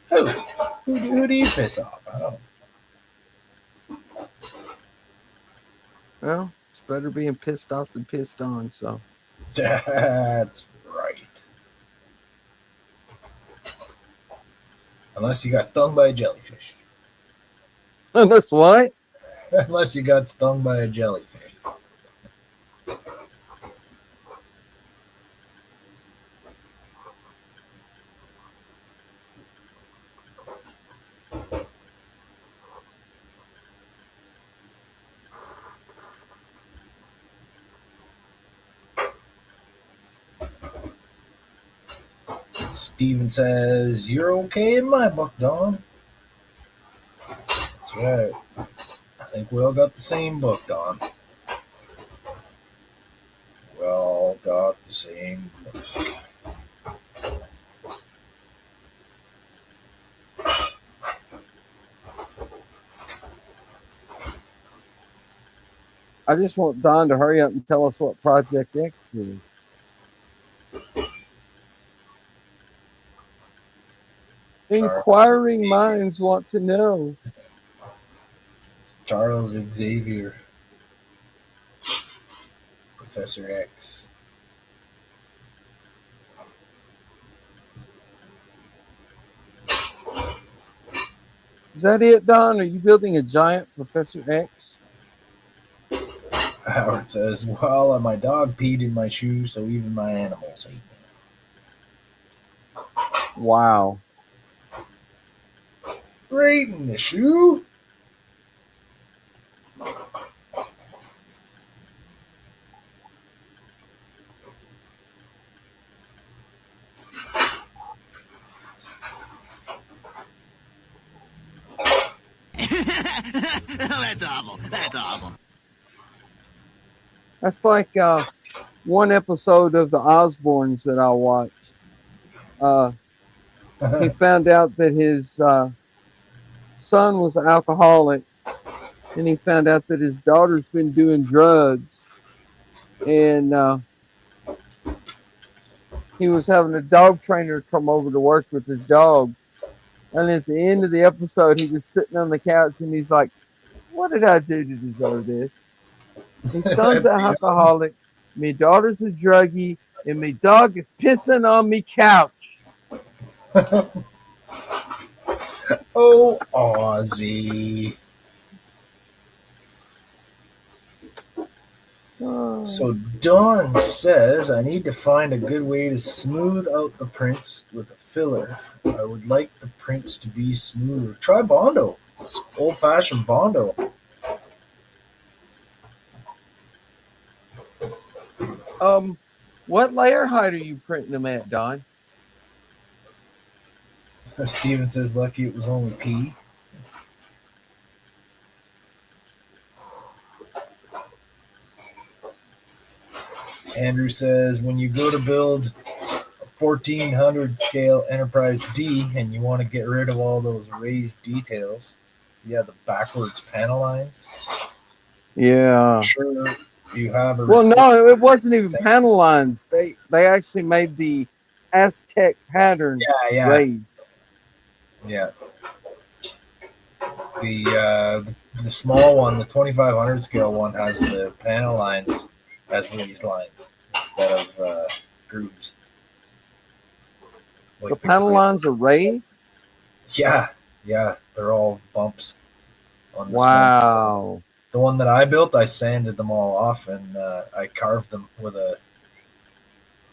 Who? Who do you piss off? I don't. Well, it's better being pissed off than pissed on, so. That's right. Unless you got stung by a jellyfish. That's what? Unless you got stung by a jellyfish. Steven says, "You're okay in my book, Don." That's right. I think we all got the same book, Don. We all got the same book. I just want Don to hurry up and tell us what Project X is. Inquiring minds want to know. Charles Xavier. Professor X. Is that it, Don? Are you building a giant Professor X? Howard says, "Well, my dog peed in my shoe, so even my animals hate me." Wow. Right in the shoe? That's awful. That's awful. That's like one episode of the Osbournes that I watched. He found out that his son was an alcoholic, and he found out that his daughter's been doing drugs, and he was having a dog trainer come over to work with his dog, And at the end of the episode, he was sitting on the couch and he's like, "What did I do to deserve this? My son's an alcoholic, my daughter's a druggie, and my dog is pissing on me couch." Oh, Ozzy. So Dawn says, I need to find a good way to smooth out the prints with a filler. I would like the prints to be smoother. Try Bondo. It's old-fashioned Bondo. What layer height are you printing them at, Don? Steven says, lucky it was only P. Andrew says, when you go to build a 1400 scale Enterprise D and you want to get rid of all those raised details, yeah, the backwards panel lines. Yeah. Sure, you have a. Well, no, it wasn't even panel lines. They actually made the Aztec pattern raised. Yeah. The small one, the 2500 scale one, has the panel lines as raised lines instead of grooves. Like the panel lines are raised? Yeah, they're all bumps on the wow. The one that I built, I sanded them all off and I carved them with a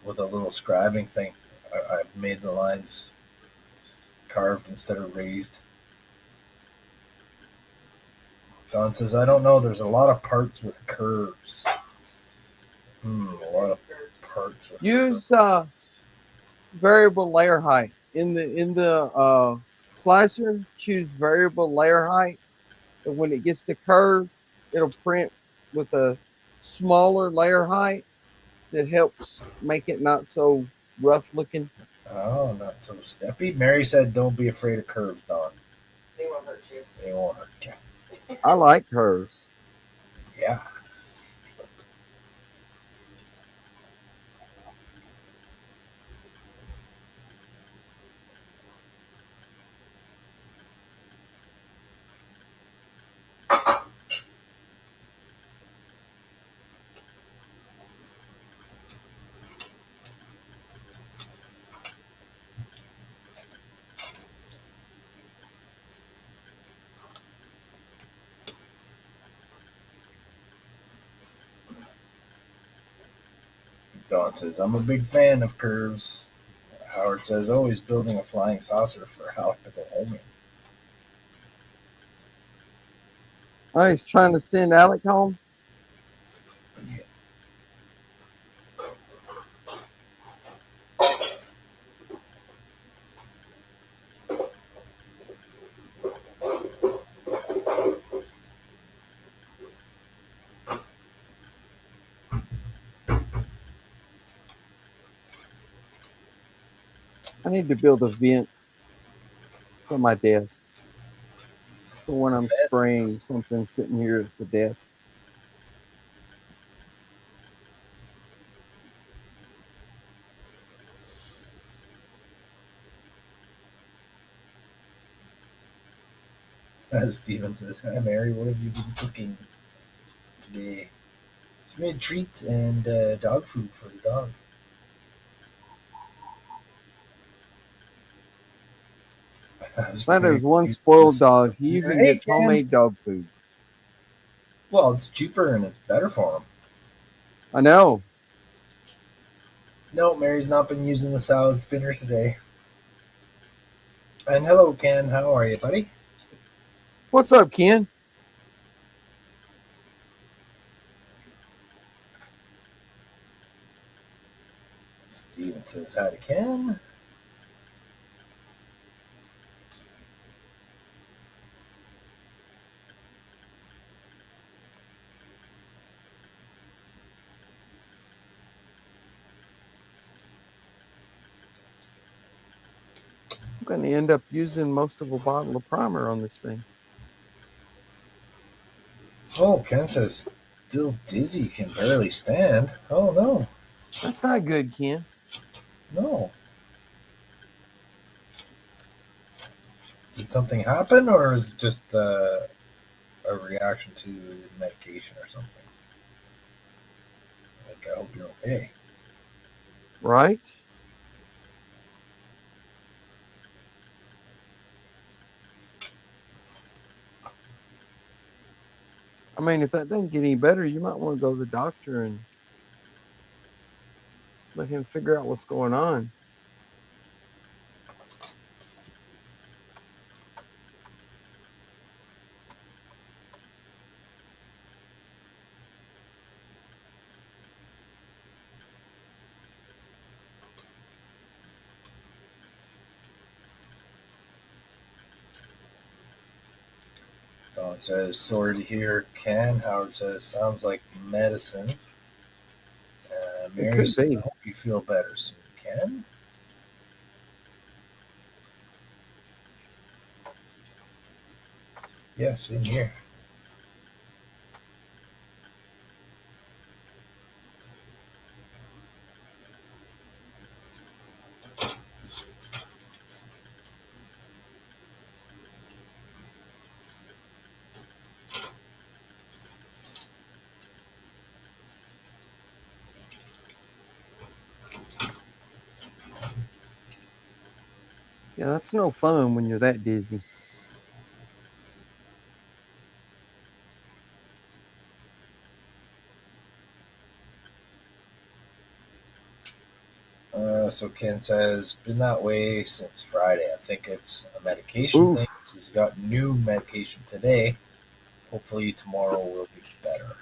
little scribing thing. I made the lines carved instead of raised. Don says, I don't know. There's a lot of parts with curves. A lot of parts with use variable layer height in the slicer. Choose variable layer height, and when it gets to curves, it'll print with a smaller layer height that helps make it not so rough looking. Oh, not so steppy. Mary said, don't be afraid of curves, Don. They won't hurt you. They won't hurt you. I like curves. Yeah. Don says, I'm a big fan of curves. Howard says, always building a flying saucer for Alec to go home in. Oh, he's trying to send Alec home? Yeah. I need to build a vent for my desk. For when I'm spraying something sitting here at the desk. Steven says, hi Mary, what have you been cooking today? She made treats and dog food for the dog. That is one spoiled dog. He even gets homemade dog food. Well, it's cheaper and it's better for him. I know. No, Mary's not been using the salad spinner today. And hello, Ken. How are you, buddy? What's up, Ken? Steven says hi to Ken. I'm going to end up using most of a bottle of primer on this thing. Oh, Ken says, still dizzy, can barely stand. Oh, no. That's not good, Ken. No. Did something happen, or is it just a reaction to medication or something? Like, I hope you're okay. Right? I mean, if that doesn't get any better, you might want to go to the doctor and let him figure out what's going on. Don says, sorry to hear, Ken. Howard says, sounds like medicine. It Mary could says, I be. hope you feel better soon, Ken. Yeah, same here. Yeah, that's no fun when you're that dizzy. So Ken says, been that way since Friday. I think it's a medication thing. Oof. He's got new medication today. Hopefully tomorrow will be better.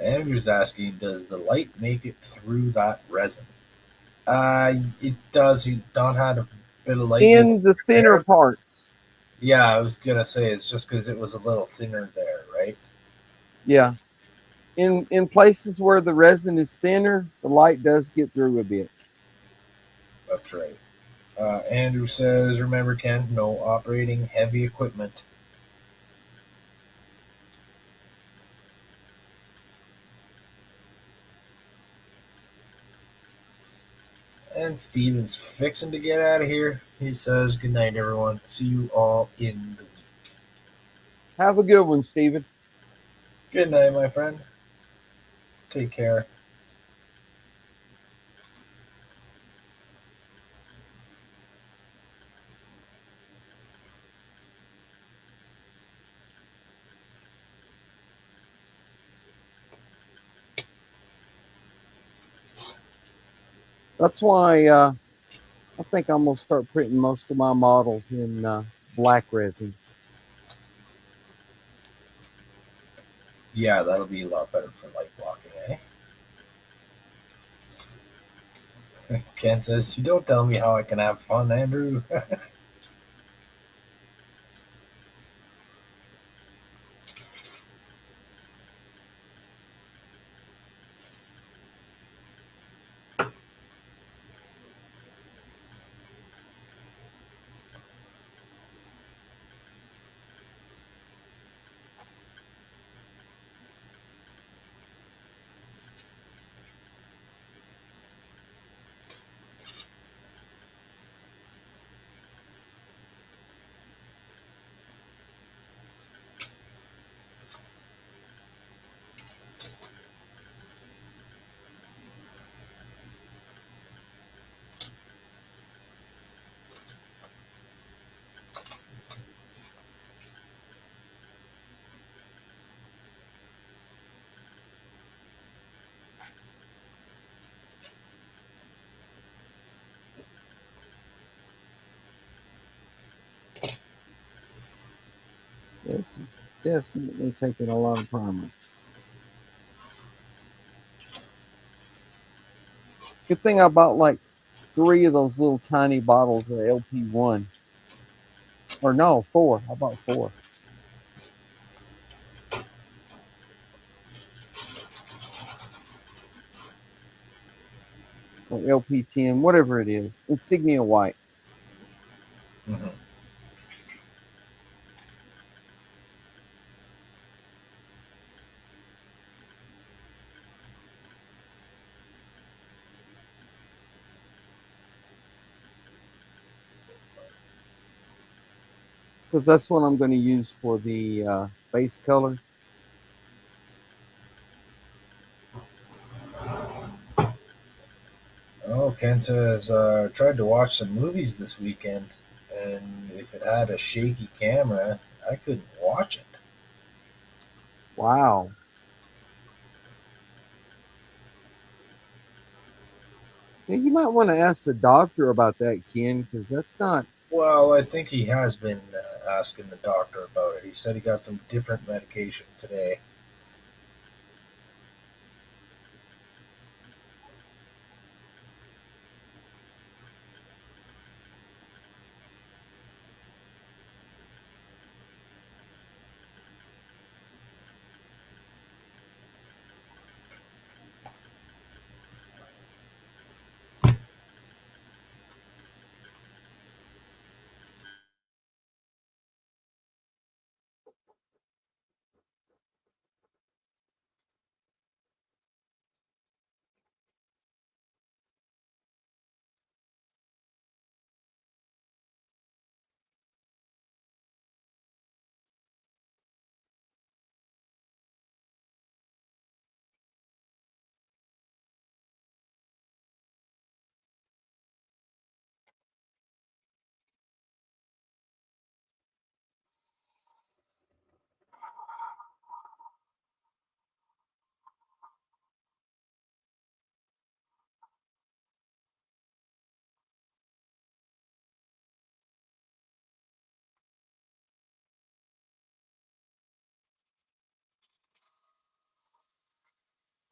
Andrew's asking, does the light make it through that resin? It does. Don had a bit of light maybe In the thinner there. parts. Yeah, I was gonna say it's just because it was a little thinner there, right? Yeah. In places where the resin is thinner, the light does get through a bit. That's right. Andrew says, remember, Ken, no operating heavy equipment. And Steven's fixing to get out of here. He says, good night, everyone. See you all in the week. Have a good one, Stephen. Good night, my friend. Take care. That's why I think I'm gonna start printing most of my models in black resin. Yeah, that'll be a lot better for light blocking, eh? Ken says, you don't tell me how I can have fun, Andrew. This is definitely taking a lot of primer. Good thing I bought like 3 of those little tiny bottles of LP1. Or no, 4. I bought 4. Or LP10, whatever it is. Insignia white. Mhm. because that's what I'm going to use for the base color. Oh, Ken says, tried to watch some movies this weekend, and if it had a shaky camera, I couldn't watch it. Wow. Yeah, you might want to ask the doctor about that, Ken, because that's not. Well, I think he has been asking the doctor about it. He said he got some different medication today.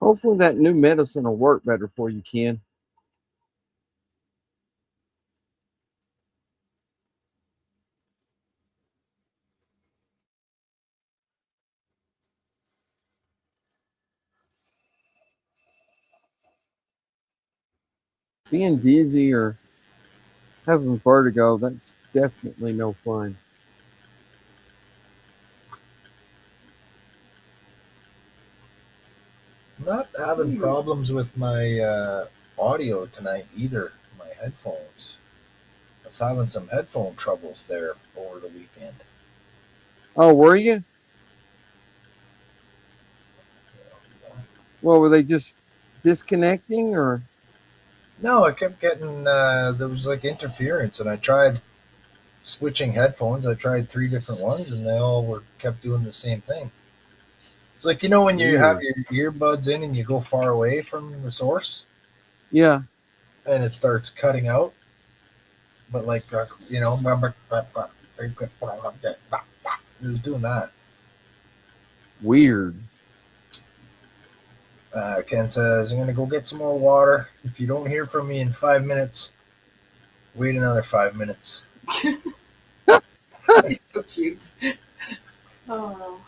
Hopefully, that new medicine will work better for you, Ken. Being dizzy or having vertigo, that's definitely no fun. I'm not having problems with my audio tonight either, my headphones. I was having some headphone troubles there over the weekend. Oh, were you? Well, were they just disconnecting or? No, I kept getting, there was like interference, and I tried switching headphones. I tried 3 different ones, and they all were kept doing the same thing. It's like, when you have Weird. your earbuds in and you go far away from the source Yeah, and it starts cutting out, but like, it was doing that. weird. Ken says, I'm going to go get some more water. If you don't hear from me in 5 minutes, wait another 5 minutes. He's so cute. Oh.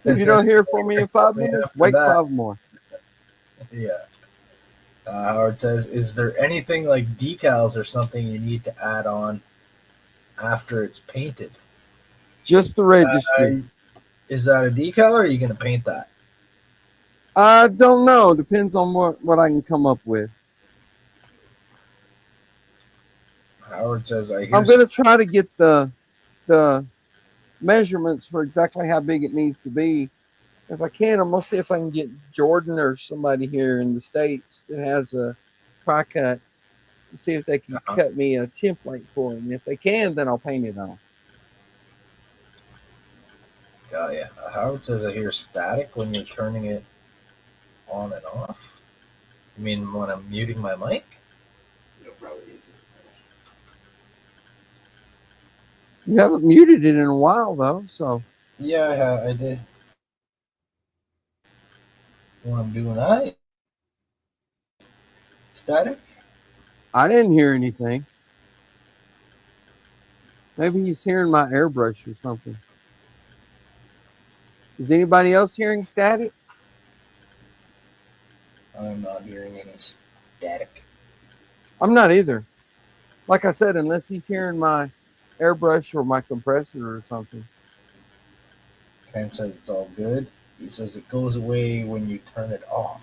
If you don't hear from me in Call 5 me minutes, after wait that. 5 more. Yeah. Howard says, is there anything like decals or something you need to add on after it's painted? Just the registry. Is that a decal or are you going to paint that? I don't know. Depends on what I can come up with. Howard says, I hear. I'm gonna try to get the measurements for exactly how big it needs to be. If I can, I'm gonna see if I can get Jordan or somebody here in the States that has a pry cut to see if they can cut me a template for it. And if they can, then I'll paint it on. Oh, yeah. Howard says, I hear static when you're turning it on and off. You mean when I'm muting my mic? No, probably isn't. You haven't muted it in a while though, so Yeah, I did. When I'm doing that, static? I didn't hear anything. Maybe he's hearing my airbrush or something. Is anybody else hearing static? I'm not hearing any static. I'm not either. Like I said, unless he's hearing my airbrush or my compressor or something. Cam says it's all good. He says it goes away when you turn it off.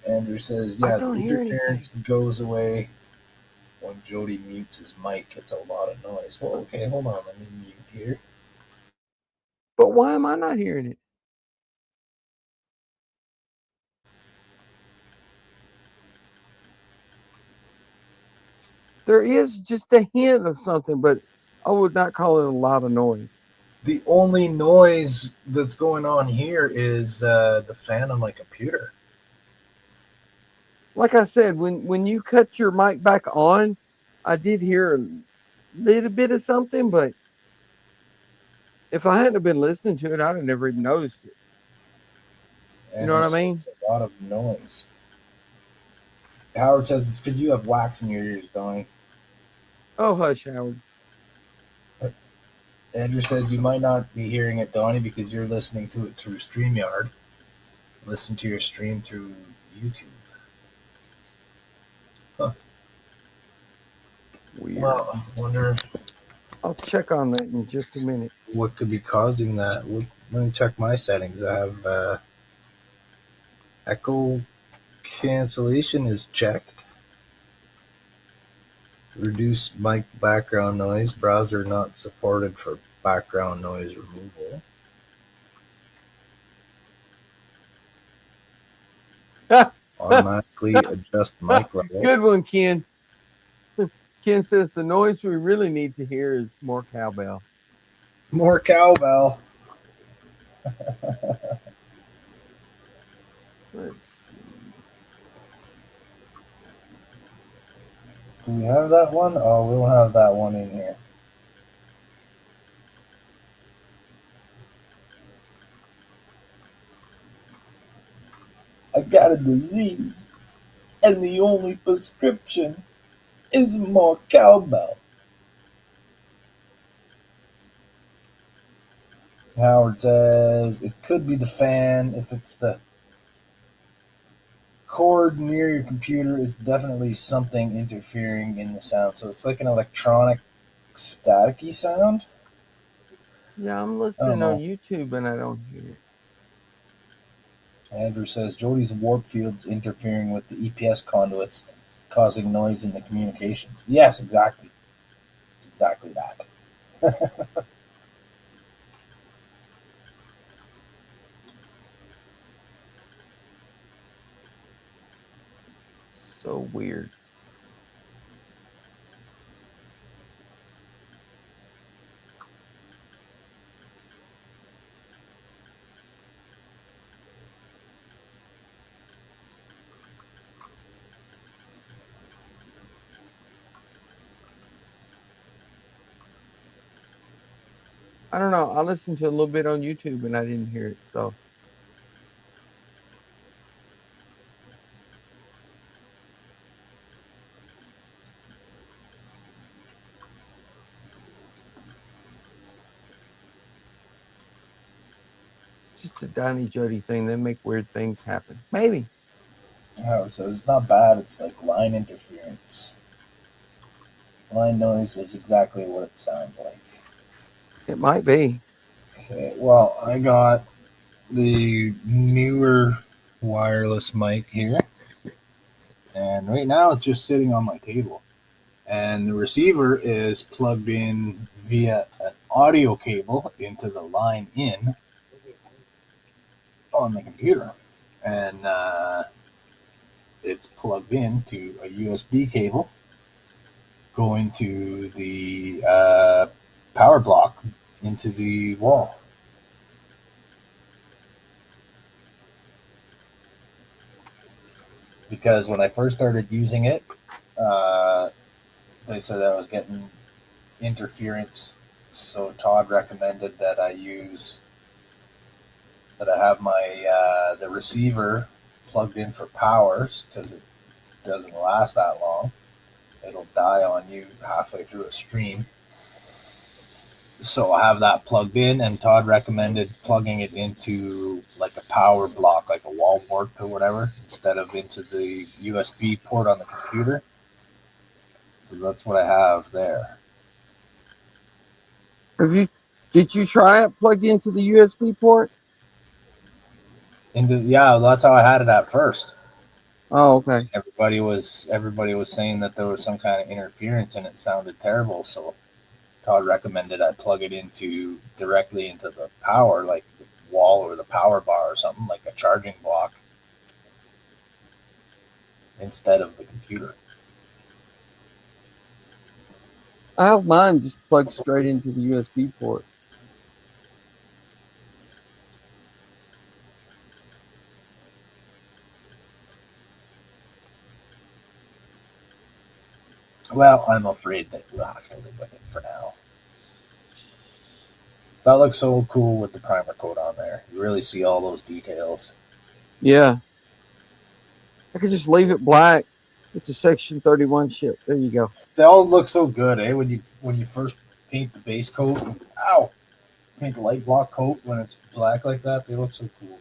Andrew says, I yeah, the don't hear anything. interference goes away when Jody mutes his mic, it's a lot of noise. Well, okay, hold on. Let me mute here. But why am I not hearing it? There is just a hint of something, but I would not call it a lot of noise. The only noise that's going on here is the fan on my computer. Like I said, when you cut your mic back on, I did hear a little bit of something, but if I hadn't have been listening to it, I'd have never even noticed it. You know what I mean? It's a lot of noise. Howard says it's because you have wax in your ears, Donnie. Oh, hush, Howard. Andrew says you might not be hearing it, Donnie, because you're listening to it through StreamYard. Listen to your stream through YouTube. Huh. Weird. Well, I wonder I'll check on that in just a minute. what could be causing that. Let me check my settings. I have echo cancellation is checked. Reduce mic background noise. Browser not supported for background noise removal. Automatically adjust mic level. Good one, Ken. Ken says the noise we really need to hear is more cowbell. More cowbell. Let's see. Do we have that one? Oh, we'll have that one in here. I got a disease, and the only prescription is more cowbell. Howard says it could be the fan. If it's the cord near your computer, it's definitely something interfering in the sound. So it's like an electronic staticky sound. Yeah, I'm listening on YouTube and I don't hear it. Andrew says Jody's warp field's interfering with the EPS conduits, causing noise in the communications. Yes, exactly. It's exactly that. So weird. I don't know. I listened to a little bit on YouTube and I didn't hear it. So just a Donnie Jody thing. They make weird things happen. Maybe. Howard says it's not bad. It's like line interference. Line noise is exactly what it sounds like. It might be. Okay, well, I got the newer wireless mic here, and right now it's just sitting on my table. And the receiver is plugged in via an audio cable into the line in on the computer. And it's plugged into a USB cable going to the power block into the wall. Because when I first started using it, they said I was getting interference, so Todd recommended that I have my the receiver plugged in for powers because it doesn't last that long. It'll die on you halfway through a stream. So I have that plugged in, and Todd recommended plugging it into like a power block, like a wall port or whatever, instead of into the USB port on the computer. So that's what I have there. Did you try it plugged into the USB port? Yeah, that's how I had it at first. Oh, okay. Everybody was saying that there was some kind of interference and it sounded terrible. So Todd recommended I plug it into directly into the power, like the wall or the power bar or something, like a charging block, instead of the computer. I have mine just plugged straight into the USB port. Well, I'm afraid that we'll have to live with it for now. That looks so cool with the primer coat on there. You really see all those details. Yeah. I could just leave it black. It's a Section 31 ship. There you go. They all look so good, eh? When you first paint the base coat, ow, paint the light block coat when it's black like that, they look so cool.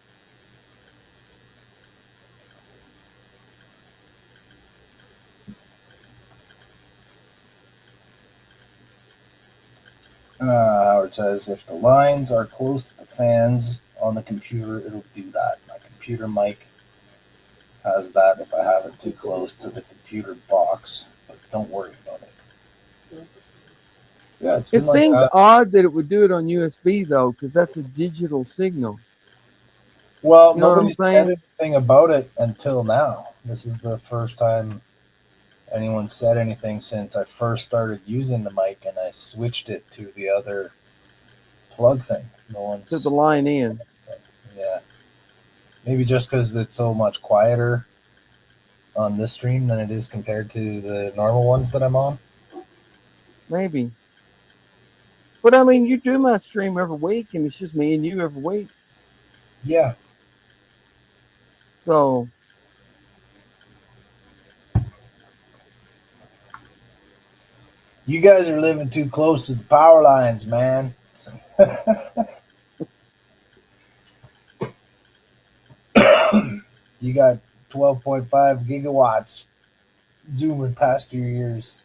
Howard says if the lines are close to the fans on the computer, it'll do that. My computer mic has that if I have it too close to the computer box, but don't worry about it. Yeah, it's It been like seems that. odd that it would do it on USB, though, because that's a digital signal. Well, You know what I'm nobody said saying? anything about it until now. This is the first time anyone said anything since I first started using the mic and I switched it to the other plug thing. No To the one's line in. yeah. Maybe just because it's so much quieter on this stream than it is compared to the normal ones that I'm on. Maybe. But I mean, you do my stream every week, and it's just me and you every week. Yeah. So You guys are living too close to the power lines, man. You got 12.5 gigawatts zooming past your ears.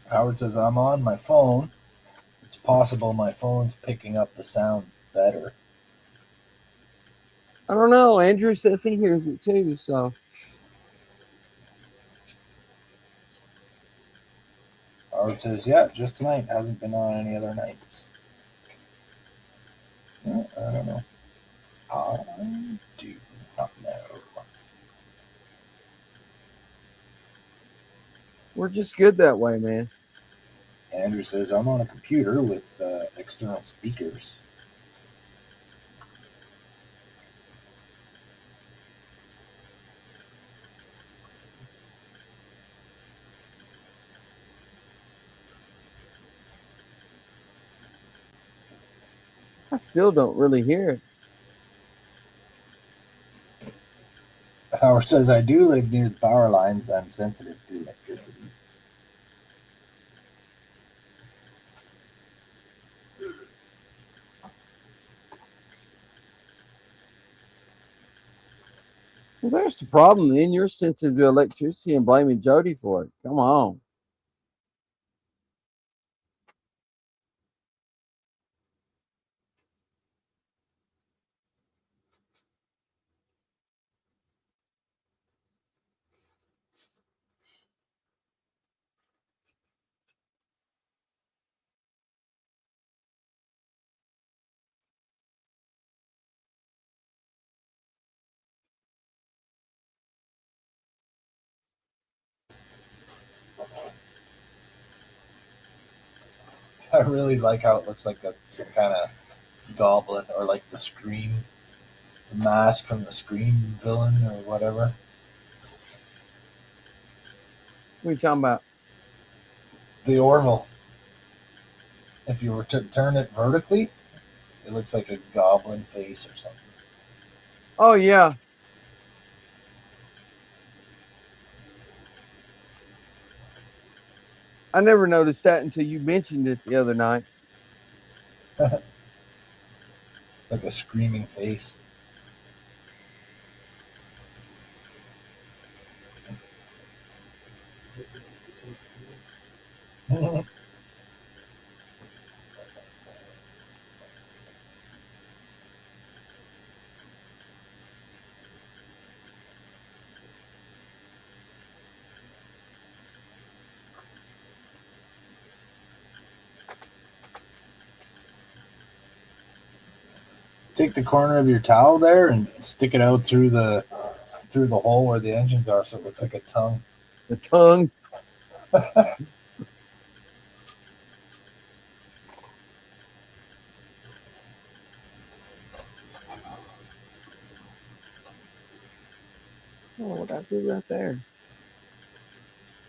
Howard says, I'm on my phone. It's possible my phone's picking up the sound better. I don't know. Andrew says he hears it too. So Howard says, yeah, just tonight. Hasn't been on any other nights. Yeah, I don't know. I do not know. we're just good that way, man. Andrew says, I'm on a computer with external speakers. I still don't really hear it. Howard says, I do live near the power lines. I'm sensitive to electricity. Well, there's the problem. Then you're sensitive to electricity and blaming Jody for it. Come on. I really like how it looks like some kind of goblin or like the Scream, the mask from the Scream villain or whatever. What are you talking about? The Orville. If you were to turn it vertically, it looks like a goblin face or something. Oh yeah. I never noticed that until you mentioned it the other night. Like a screaming face. take the corner of your towel there and stick it out through the hole where the engines are, so it looks like a tongue. The tongue. Oh, what I do right there?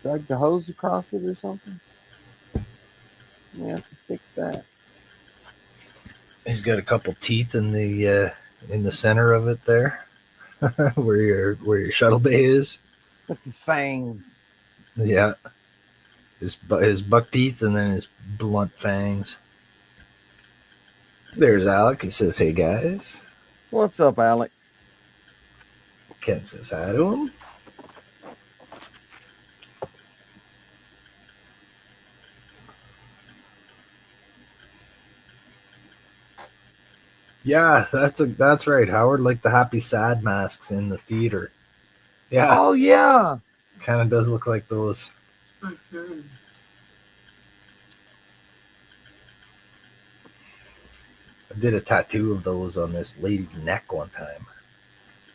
Drag the hose across it or something? We have to fix that. He's got a couple teeth in the center of it there, where your shuttle bay is. That's his fangs. Yeah, his buck teeth and then his blunt fangs. There's Alec. He says, "Hey guys." What's up, Alec? Ken says hi to him. Yeah, that's right, Howard. Like the happy sad masks in the theater. Yeah. Oh yeah. Kind of does look like those. Mm-hmm. I did a tattoo of those on this lady's neck one time.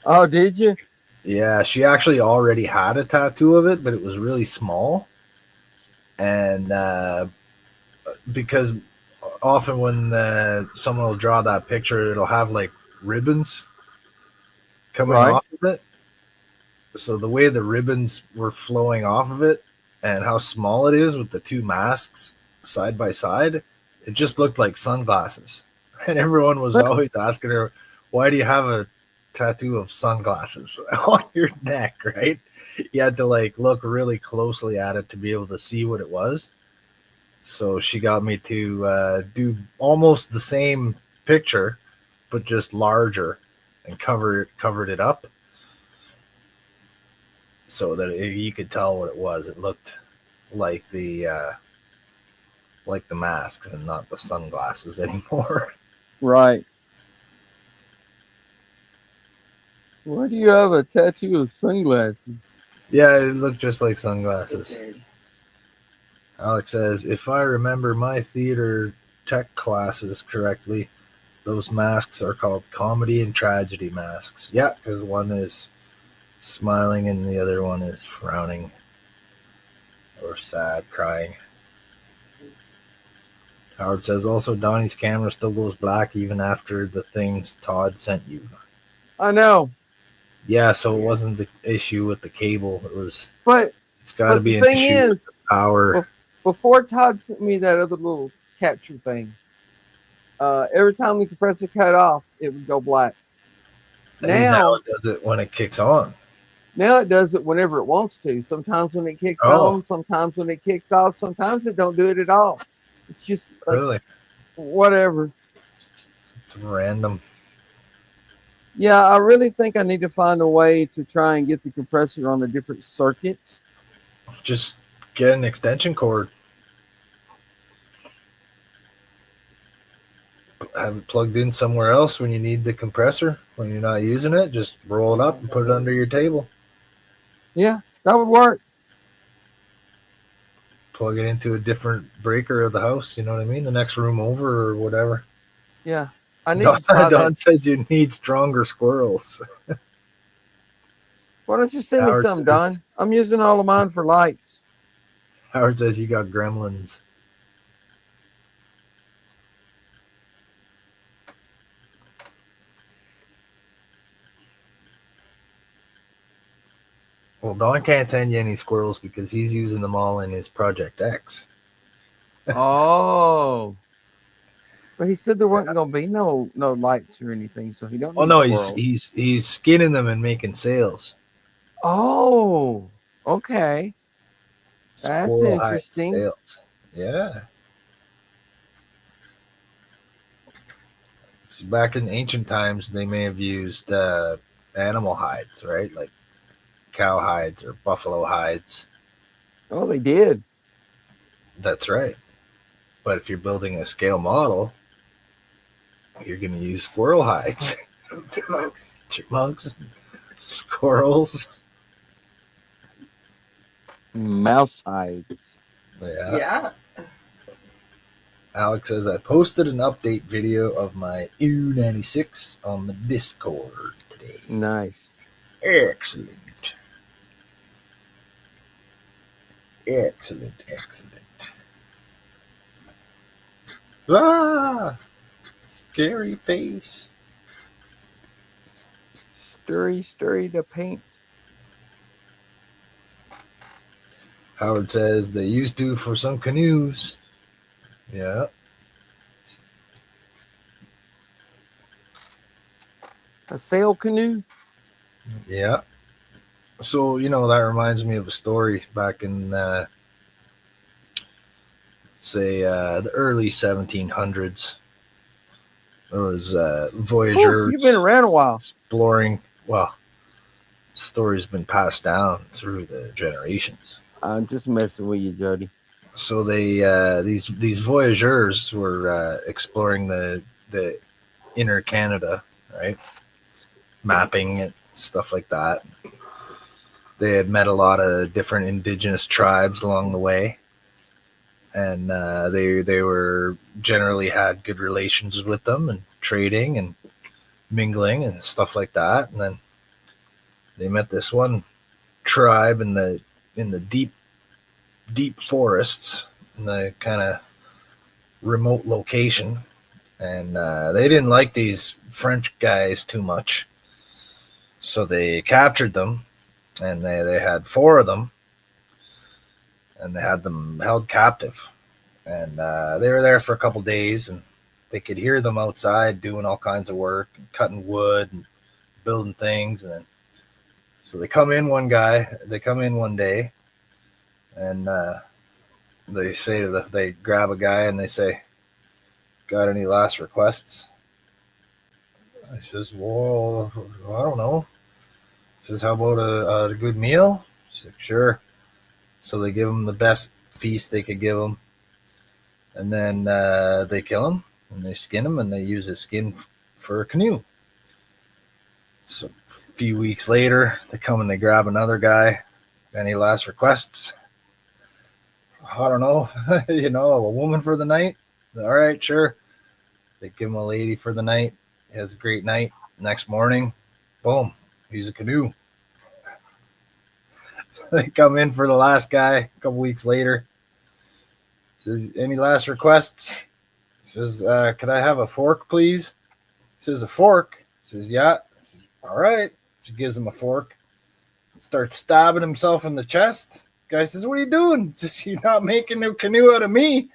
Oh, did you? Yeah, she actually already had a tattoo of it, but it was really small. And because often when someone will draw that picture, it'll have like ribbons coming off of it. So the way the ribbons were flowing off of it and how small it is with the two masks side by side, it just looked like sunglasses. And everyone was always asking her, why do you have a tattoo of sunglasses on your neck, right? You had to like look really closely at it to be able to see what it was. So she got me to do almost the same picture, but just larger and covered it up so that you could tell what it was. It looked like the masks and not the sunglasses anymore. Right. Why do you have a tattoo of sunglasses? Yeah, it looked just like sunglasses. Alex says, if I remember my theater tech classes correctly, those masks are called comedy and tragedy masks. Yeah, because one is smiling and the other one is frowning or sad, crying. Howard says, also, Donnie's camera still goes black even after the things Todd sent you. I know. Yeah, so it wasn't the issue with the cable. It was. But it's got to be an issue with the power. Before Todd sent me that other little capture thing, every time the compressor cut off, it would go black. Now it does it when it kicks on. Now it does it whenever it wants to. Sometimes when it kicks on, sometimes when it kicks off, sometimes it don't do it at all. It's just like, really whatever. It's random. Yeah, I really think I need to find a way to try and get the compressor on a different circuit. Just get an extension cord. Have it plugged in somewhere else when you need the compressor. When you're not using it, just roll it up and put it under your table. Yeah, that would work. Plug it into a different breaker of the house, you know what I mean? The next room over or whatever. Yeah. I need to try Don says you need stronger squirrels. Why don't you send me some, Don? I'm using all of mine for lights. Howard says you got gremlins. Well, Don can't send you any squirrels because he's using them all in his Project X. Oh. But he said there weren't going to be no lights or anything, so he don't need squirrels. He's skinning them and making sales. Oh, okay. That's interesting. Sales. Yeah. So back in ancient times, they may have used animal hides, right? Like cow hides or buffalo hides. Oh, they did. That's right. But if you're building a scale model, you're going to use squirrel hides. Chipmunks. Squirrels. Mouse hides. Yeah. Alex says, I posted an update video of my U96 on the Discord today. Nice. Excellent. Excellent. Ah! Scary face. Stirry the paint. Howard says they used to for some canoes. Yeah. A sail canoe? Yeah. So, that reminds me of a story back in, the early 1700s. There was voyageurs You've been around a while. exploring. Well, the story's been passed down through the generations. I'm just messing with you, Jody. So they these voyageurs were exploring the inner Canada, right? Mapping it, stuff like that. They had met a lot of different indigenous tribes along the way, and they were generally had good relations with them and trading and mingling and stuff like that. And then they met this one tribe in the deep forests, in the kind of remote location, and they didn't like these French guys too much, so they captured them, and they had 4 of them, and they had them held captive, and they were there for a couple days, and they could hear them outside doing all kinds of work, cutting wood and building things. And then so they come in one day, and they grab a guy and they say, got any last requests? I says, well, I don't know. He says, how about a good meal? She's like, sure. So they give him the best feast they could give him, and then they kill him and they skin him and they use his skin for a canoe. So a few weeks later, they come and they grab another guy. Any last requests? I don't know. A woman for the night? All right, sure. They give him a lady for the night. He has a great night. Next morning, boom, he's a canoe. They come in for the last guy a couple weeks later. Says, any last requests? Says, could I have a fork, please? Says, a fork? Says, yeah. All right. She gives him a fork. Starts stabbing himself in the chest. Guy says, what are you doing? Says, you're not making a canoe out of me.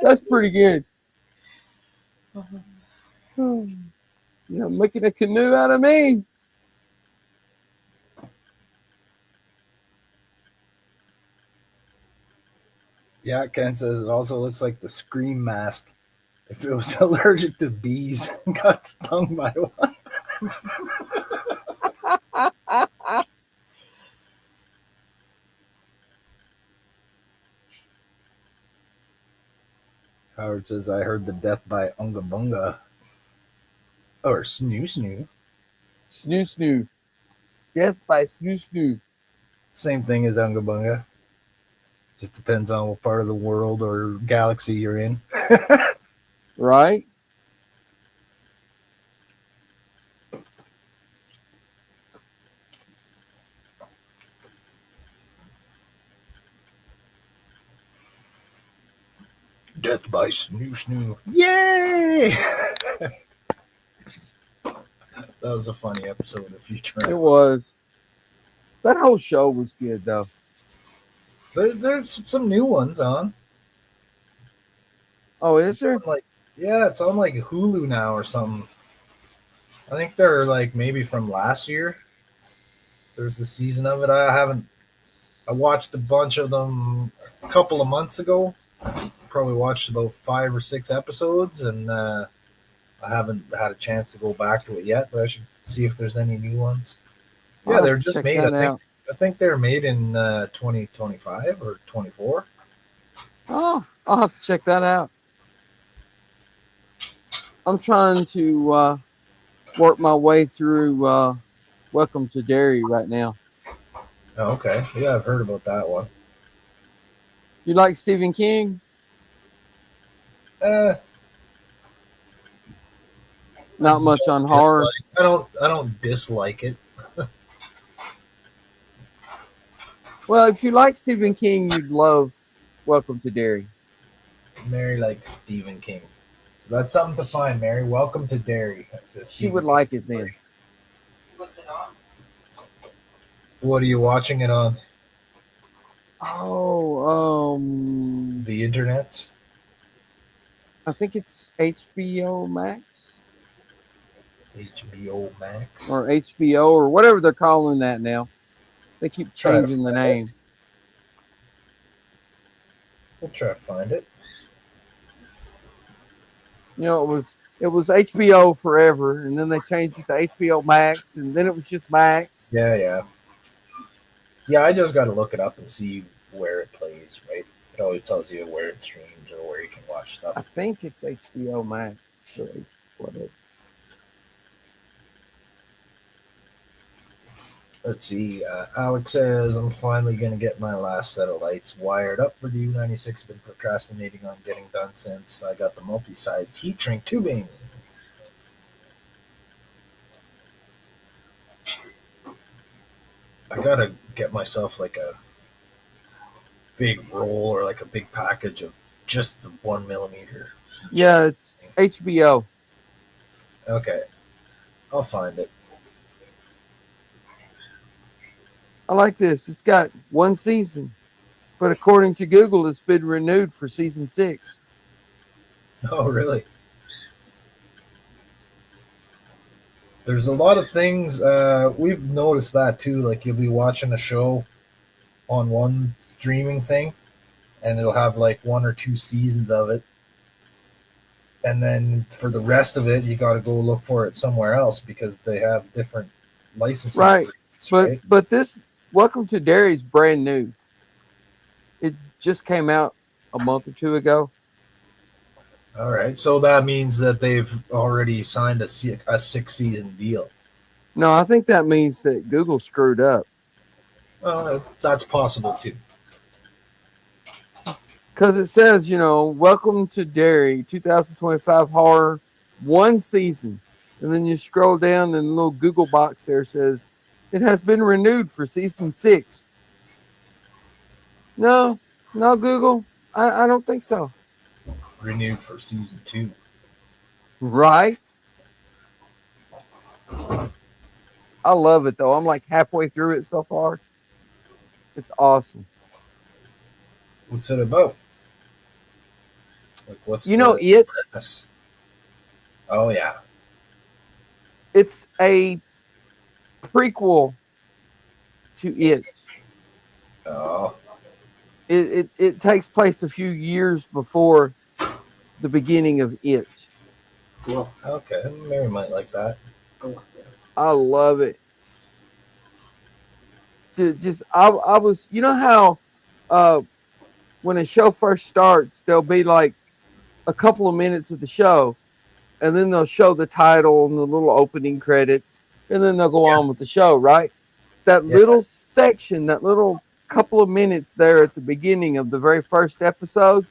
That's pretty good. Making a canoe out of me. Yeah, Ken says it also looks like the Scream mask. If it was allergic to bees and got stung by one. Howard says, I heard the death by Unga Bunga. Or Snoo Snoo. Snoo snoo. Death by snoo snoo. Same thing as Unga Bunga. Just depends on what part of the world or galaxy you're in. Right? Death by Snoo Snoo. Yay! That was a funny episode of Futurama. It was. That whole show was good, though. There's some new ones on. Oh, is there? It's on like Hulu now or something. I think they're like maybe from last year. There's a season of it. I watched a bunch of them a couple of months ago. Probably watched about 5 or 6 episodes, and I haven't had a chance to go back to it yet, but I should see if there's any new ones. Yeah, they're just made. I think they're made in 2025 or 24. Oh, I'll have to check that out. I'm trying to work my way through Welcome to Derry right now. Oh, okay. Yeah, I've heard about that one. You like Stephen King? Eh, I Not much don't on horror. dislike. I don't dislike it. Well, if you like Stephen King, you'd love Welcome to Derry. Mary likes Stephen King, so that's something to find. Mary, welcome to Derry. That says She Stephen would like King it then. story. What's it on? What are you watching it on? Oh, The internets? I think it's HBO Max HBO Max. or HBO or whatever they're calling that now. They keep Try to changing the find it. name. We'll try to find it. You know, it was HBO forever, and then they changed it to HBO Max, and then it was just Max. Yeah. Yeah, I just got to look it up and see where it plays, right? It always tells you where it streams or where you can watch stuff. I think it's HBO Max or whatever. Let's see. Alex says, I'm finally going to get my last set of lights wired up for the U96. Been procrastinating on getting done since I got the multi-size heat shrink tubing. I got to get myself like a big roll or like a big package of just the 1 millimeter. Yeah, it's HBO. Okay. I'll find it. I like this. It's got one season, but according to Google, it's been renewed for season 6. Oh, really? There's a lot of things. We've noticed that too. Like you'll be watching a show on one streaming thing, and it'll have like 1 or 2 seasons of it, and then for the rest of it, you got to go look for it somewhere else because they have different licensing Right. agreements, right? But this Welcome to Derry is brand new. It just came out a month or two ago. All right, so that means that they've already signed a 6-season deal. No, I think that means that Google screwed up. That's possible too. Because it says, Welcome to Derry 2025 horror, 1 season. And then you scroll down and the little Google box there says, it has been renewed for season 6. No, Google. I don't think so. Renewed for season 2. Right? I love it though. I'm like halfway through it so far. It's awesome. What's it about? Like, what's it? premise? Oh yeah. It's a prequel to it. Oh. It takes place a few years before the beginning of it. Cool. Okay, Mary might like that. I love it. I was, how when a show first starts, there'll be like a couple of minutes of the show, and then they'll show the title and the little opening credits, and then they'll go on with the show, right? That little section, that little couple of minutes there at the beginning of the very first episode,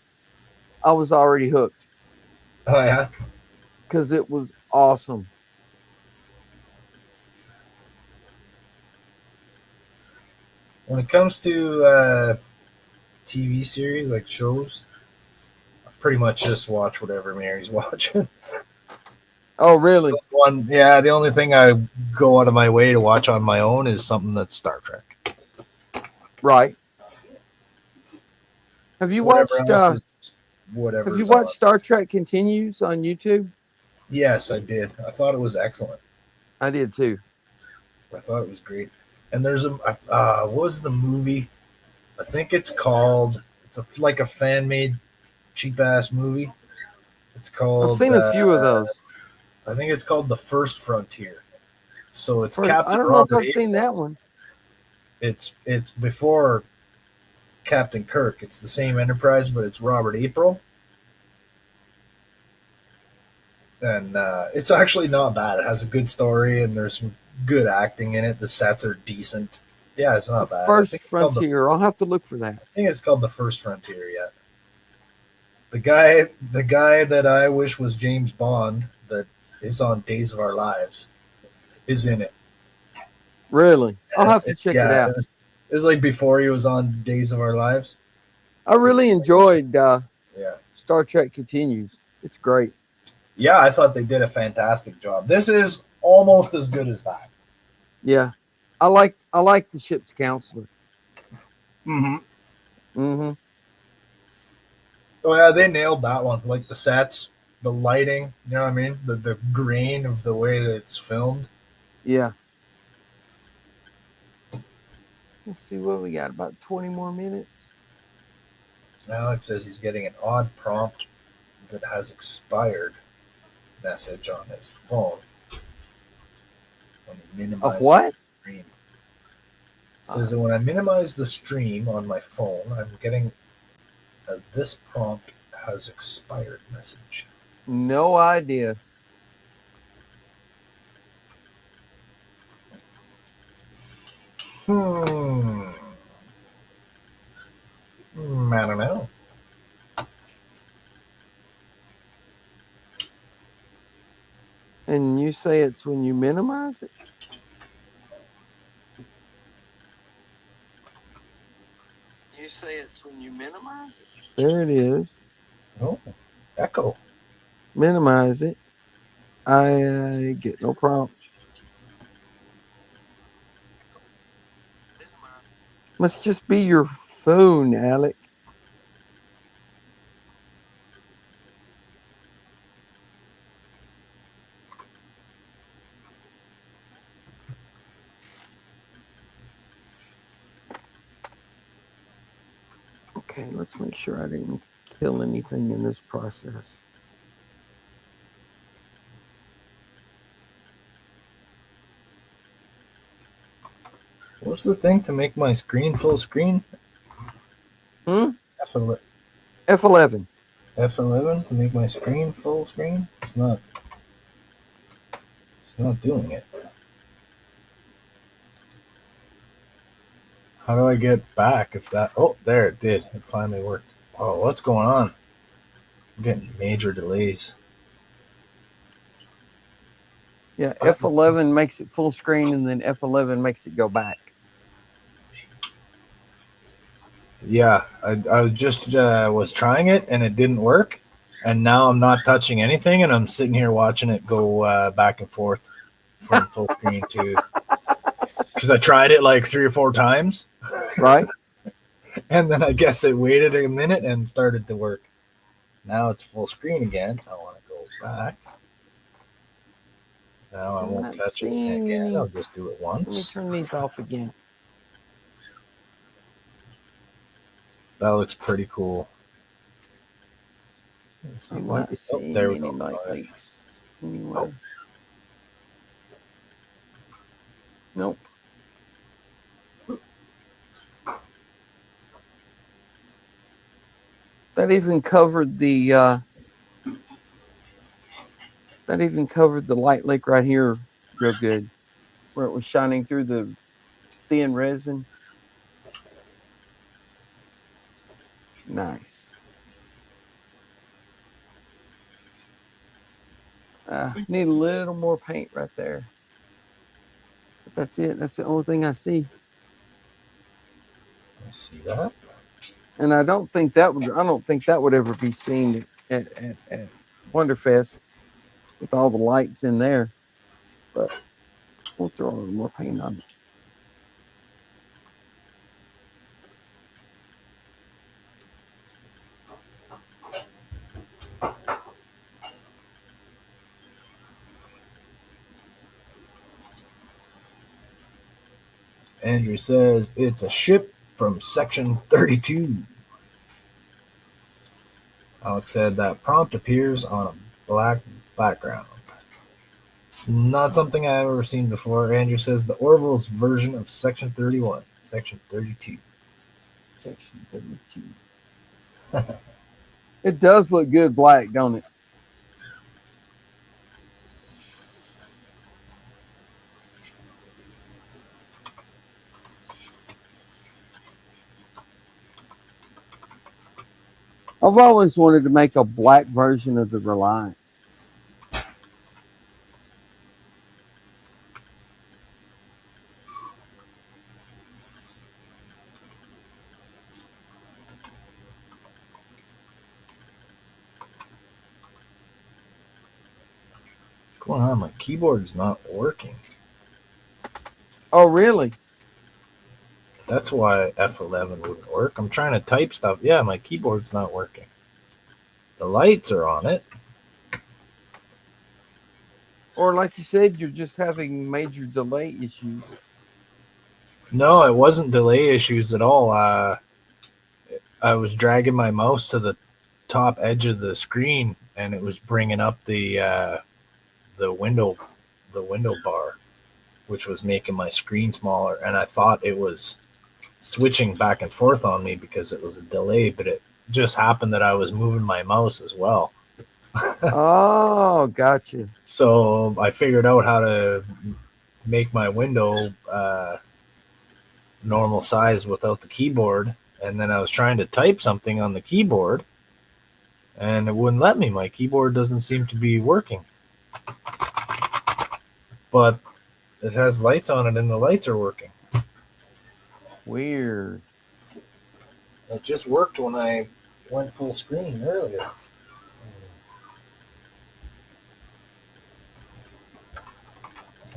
I was already hooked. Oh yeah? Because it was awesome. When it comes to TV series, like shows, I pretty much just watch whatever Mary's watching. Oh, really? The only thing I go out of my way to watch on my own is something that's Star Trek. Right. Have you watched Have you watched Star Trek Continues on YouTube? Yes, I did. I thought it was excellent. I did too. I thought it was great. And there's what was the movie? I think it's called. Like a fan made cheap ass movie. It's called. I've seen a few of those. I think it's called The First Frontier. So it's Captain. I don't know if I've seen that one. It's before Captain Kirk. It's the same Enterprise, but it's Robert April. And it's actually not bad. It has a good story, and there's some good acting in it. The sets are decent. Yeah, it's The not bad. First Frontier. I'll have to look for that. I think it's called the First Frontier. Yeah. The guy that I wish was James Bond that is on Days of Our Lives is in it. Really? I'll have to check it out. It was like before he was on Days of Our Lives. I really enjoyed Yeah. Star Trek Continues. It's great. Yeah, I thought they did a fantastic job. This is almost as good as that. Yeah. I like the ship's counselor. Mm-hmm. Mm-hmm. Oh yeah, they nailed that one. Like the sets, the lighting, you know what I mean? The grain of the way that it's filmed. Yeah. Let's see what we got. About 20 more minutes. Alex says he's getting an odd prompt that has expired message on his phone. When he minimizes A what? the stream. Says that when I minimize the stream on my phone, I'm getting a this prompt has expired message. No idea. I don't know. And you say it's when you minimize it? You say it's when you minimize it? There it is. Oh, echo. Minimize it. I get no prompts. Must just be your phone, Alec. Okay, let's make sure I didn't kill anything in this process. What's the thing to make my screen full screen? F11. F11 to make my screen full screen? It's not doing it. How do I get back if that... Oh, there it did. It finally worked. Oh, what's going on? I'm getting major delays. Yeah, F11 makes it full screen, and then F11 makes it go back. Yeah, I just was trying it, and it didn't work. And now I'm not touching anything, and I'm sitting here watching it go back and forth from full screen to... Because I tried it like 3 or 4 times. Right. And then I guess it waited a minute and started to work. Now it's full screen again. I want to go back. Now I won't touch it again. I'll just do it once. Let me turn these off again. That looks pretty cool. I'm not seeing any light leaks anywhere. Nope. That even covered the light leak right here real good, where it was shining through the thin resin. Nice. Need a little more paint right there. But that's it. That's the only thing I see. I see that. And I don't think that would ever be seen at Wonderfest with all the lights in there. But we'll throw a little more paint on it. Andrew says it's a ship from Section 32. Alex said that prompt appears on a black background. Not something I've ever seen before. Andrew says the Orville's version of Section 31. Section 32. Section 32. It does look good black, don't it? I've always wanted to make a black version of the Reliant. What's going on? My keyboard's not working. Oh, really? That's why F11 wouldn't work. I'm trying to type stuff. Yeah, my keyboard's not working. The lights are on it. Or like you said, you're just having major delay issues. No, it wasn't delay issues at all. I was dragging my mouse to the top edge of the screen, and it was bringing up the window bar, which was making my screen smaller. And I thought it was switching back and forth on me because it was a delay, but it just happened that I was moving my mouse as well. Oh, gotcha. So I figured out how to make my window normal size without the keyboard, and then I was trying to type something on the keyboard, and it wouldn't let me. My keyboard doesn't seem to be working, but it has lights on it, and the lights are working. Weird. It just worked when I went full screen earlier.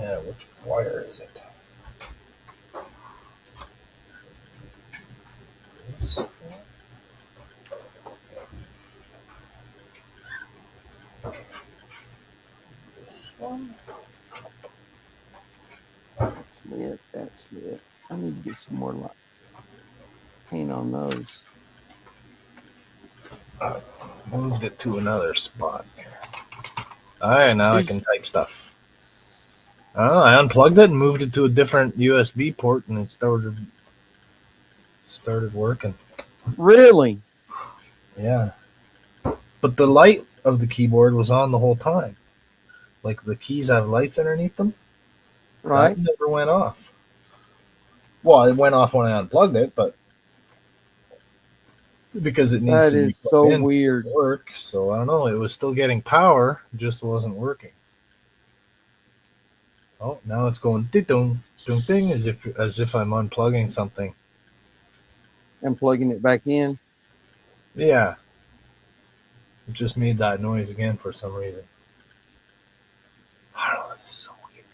Yeah, which wire is it? This one? This one? That's lit. That's lit. I need to get some more light paint on those. Moved it to another spot here. Alright, now I can type stuff. I unplugged it and moved it to a different USB port, and it started working. Really? Yeah. But the light of the keyboard was on the whole time. Like the keys have lights underneath them. Right. That never went off. Well, it went off when I unplugged it, but because it needs That to be is plugged so in weird. to work. So I don't know. It was still getting power, just wasn't working. Oh, now it's going ding ding as if I'm unplugging something. And plugging it back in. Yeah. It just made that noise again for some reason. I don't know. It's so weird.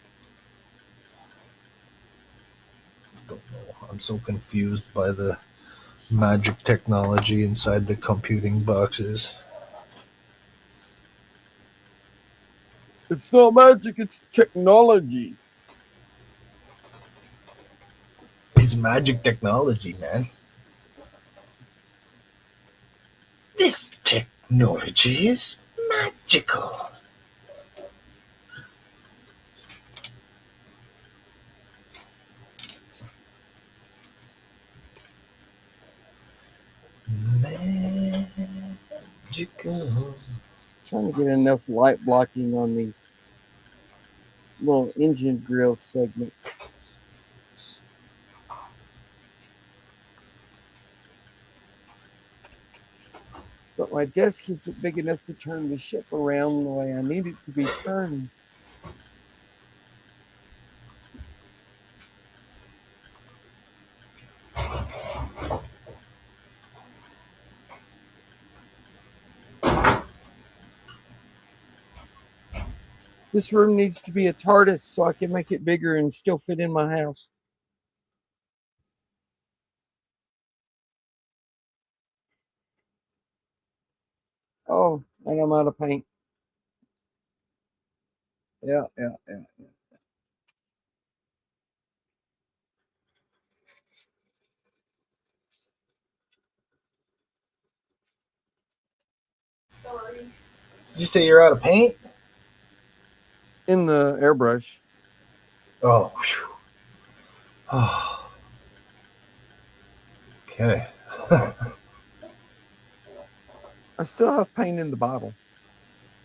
I don't know. I'm so confused by the magic technology inside the computing boxes. It's not magic, it's technology. It's magic technology, man. This technology is magical. Magical. Trying to get enough light blocking on these little engine grill segments. But my desk isn't big enough to turn the ship around the way I need it to be turned. This room needs to be a TARDIS so I can make it bigger and still fit in my house. Oh, and I'm out of paint. Yeah. Did you say you're out of paint? In the airbrush. Oh, whew. Oh. Okay. I still have paint in the bottle.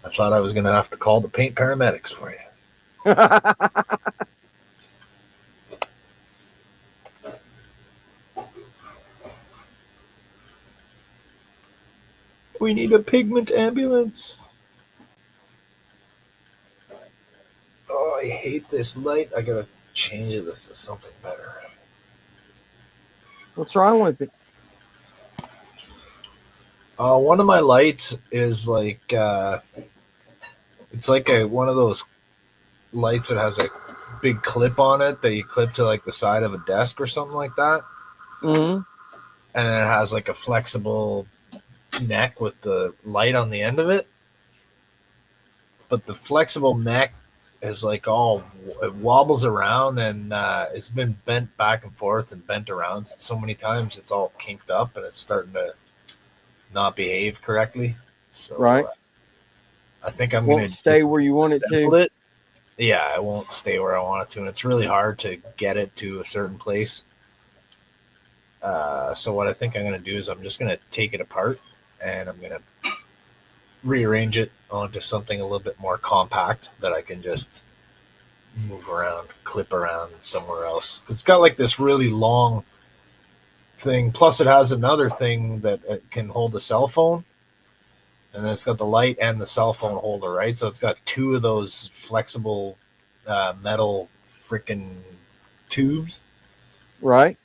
I thought I was going to have to call the paint paramedics for you. We need a pigment ambulance. Oh, I hate this light. I gotta change this to something better. What's wrong with it? One of my lights is like it's like one of those lights that has a big clip on it that you clip to like the side of a desk or something like that, Mm-hmm. and it has like a flexible neck with the light on the end of it. But the flexible neck is like it wobbles around, and it's been bent back and forth and bent around so many times it's all kinked up and it's starting to not behave correctly. So Right. I think I'm Won't gonna stay where you want it disassemble to. it. Yeah, it won't stay where I want it to, and it's really hard to get it to a certain place. So what I think I'm gonna do is I'm just gonna take it apart and I'm gonna rearrange it onto something a little bit more compact that I can just move around, clip around somewhere else. 'Cause it's got like this really long thing. Plus, it has another thing that it can hold a cell phone, and then it's got the light and the cell phone holder, right? So it's got two of those flexible metal freaking tubes. Right.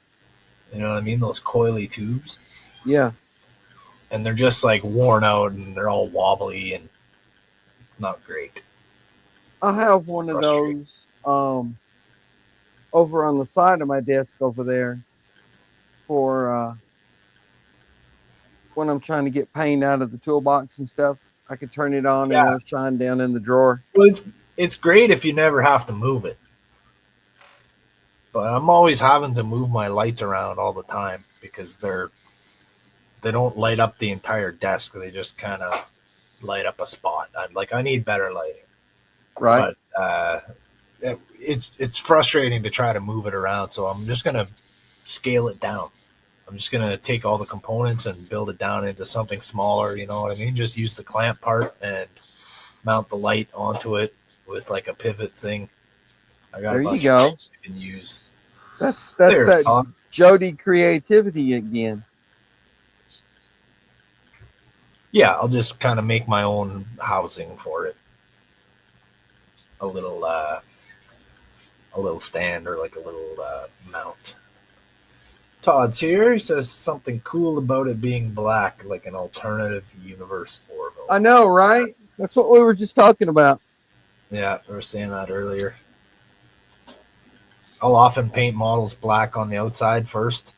You know what I mean? Those coily tubes, Yeah. and they're just like worn out and they're all wobbly and it's not great. I have one of Frustrating. those over on the side of my desk over there for when I'm trying to get paint out of the toolbox and stuff. I could turn it on and Yeah, it'll shine down in the drawer. well, it's great if you never have to move it. But I'm always having to move my lights around all the time because they don't light up the entire desk. They just kind of light up a spot. I need better lighting, Right. but it's frustrating to try to move it around. So I'm just gonna scale it down. I'm just gonna take all the components and build it down into something smaller. You know what I mean? Just use the clamp part and mount the light onto it with like a pivot thing. I got a There you bunch of go. things I can use. That's There's that Tom. Jody creativity again. Yeah, I'll just kind of make my own housing for it. A little stand or like a little mount. Todd's here. He says something cool about it being black, like an alternative universe Orville. I know, right? That's what we were just talking about. Yeah, we were saying that earlier. I'll often paint models black on the outside first,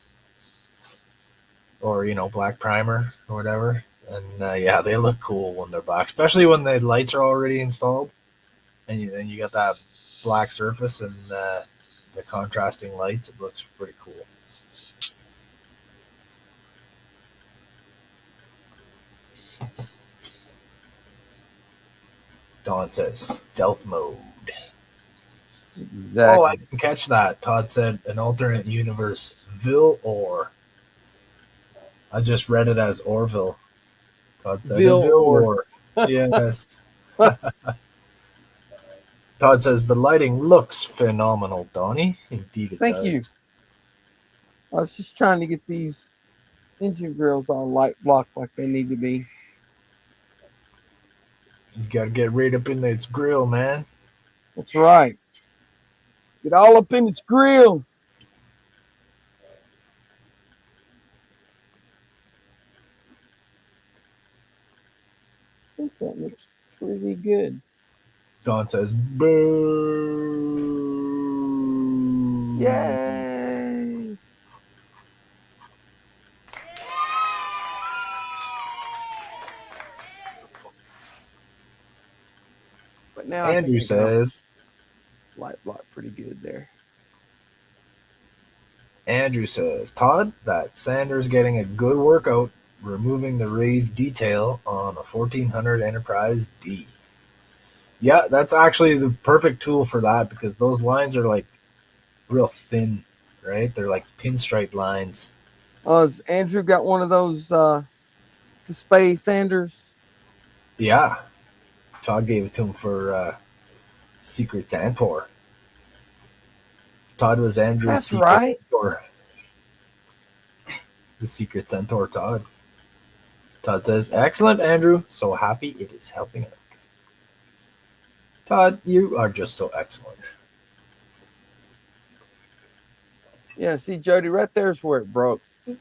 or black primer or whatever. And yeah, they look cool when they're black, especially when the lights are already installed, and you got that black surface and the contrasting lights. It looks pretty cool. Don says stealth mode. Exactly. Oh, I didn't catch that. Todd said an alternate universe, Ville or. I just read it as Orville. Todd said Ville Ville or. Yes. Todd says the lighting looks phenomenal, Donnie. Indeed it Thank does. you. I was just trying to get these engine grills all light blocked like they need to be. You gotta get right up in its grill, man. That's right. Get all up in its grill. I think that looks pretty good. Don says boo. Yay! But now I Andrew think I got says. light block pretty good there. Andrew says, Todd, that Sanders getting a good workout removing the raised detail on a 1400 Enterprise D. Yeah, that's actually the perfect tool for that because those lines are like real thin, right? They're like pinstripe lines. Has Andrew got one of those display Sanders? Yeah. Todd gave it to him for Secret Centaur. Todd was Andrew's That's Secret right. Centaur. The Secret Centaur Todd. Todd says, excellent, Andrew. So happy it is helping out. Todd, you are just so excellent. Yeah, see, Jody, right there's where it broke. You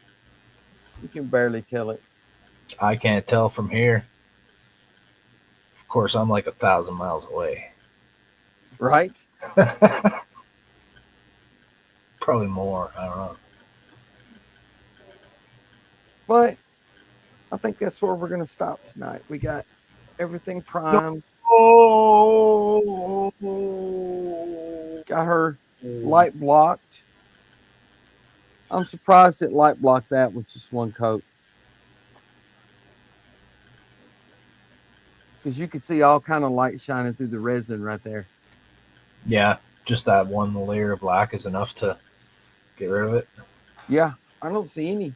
can barely tell it. I can't tell from here. Of course, I'm like 1,000 miles away. Right? Probably more. I don't know. But I think that's where we're going to stop tonight. We got everything primed. Oh, Got her light blocked. I'm surprised it light blocked that with just one coat. Because you could see all kind of light shining through the resin right there. yeah, just that one layer of black is enough to get rid of it. Yeah, I don't see any.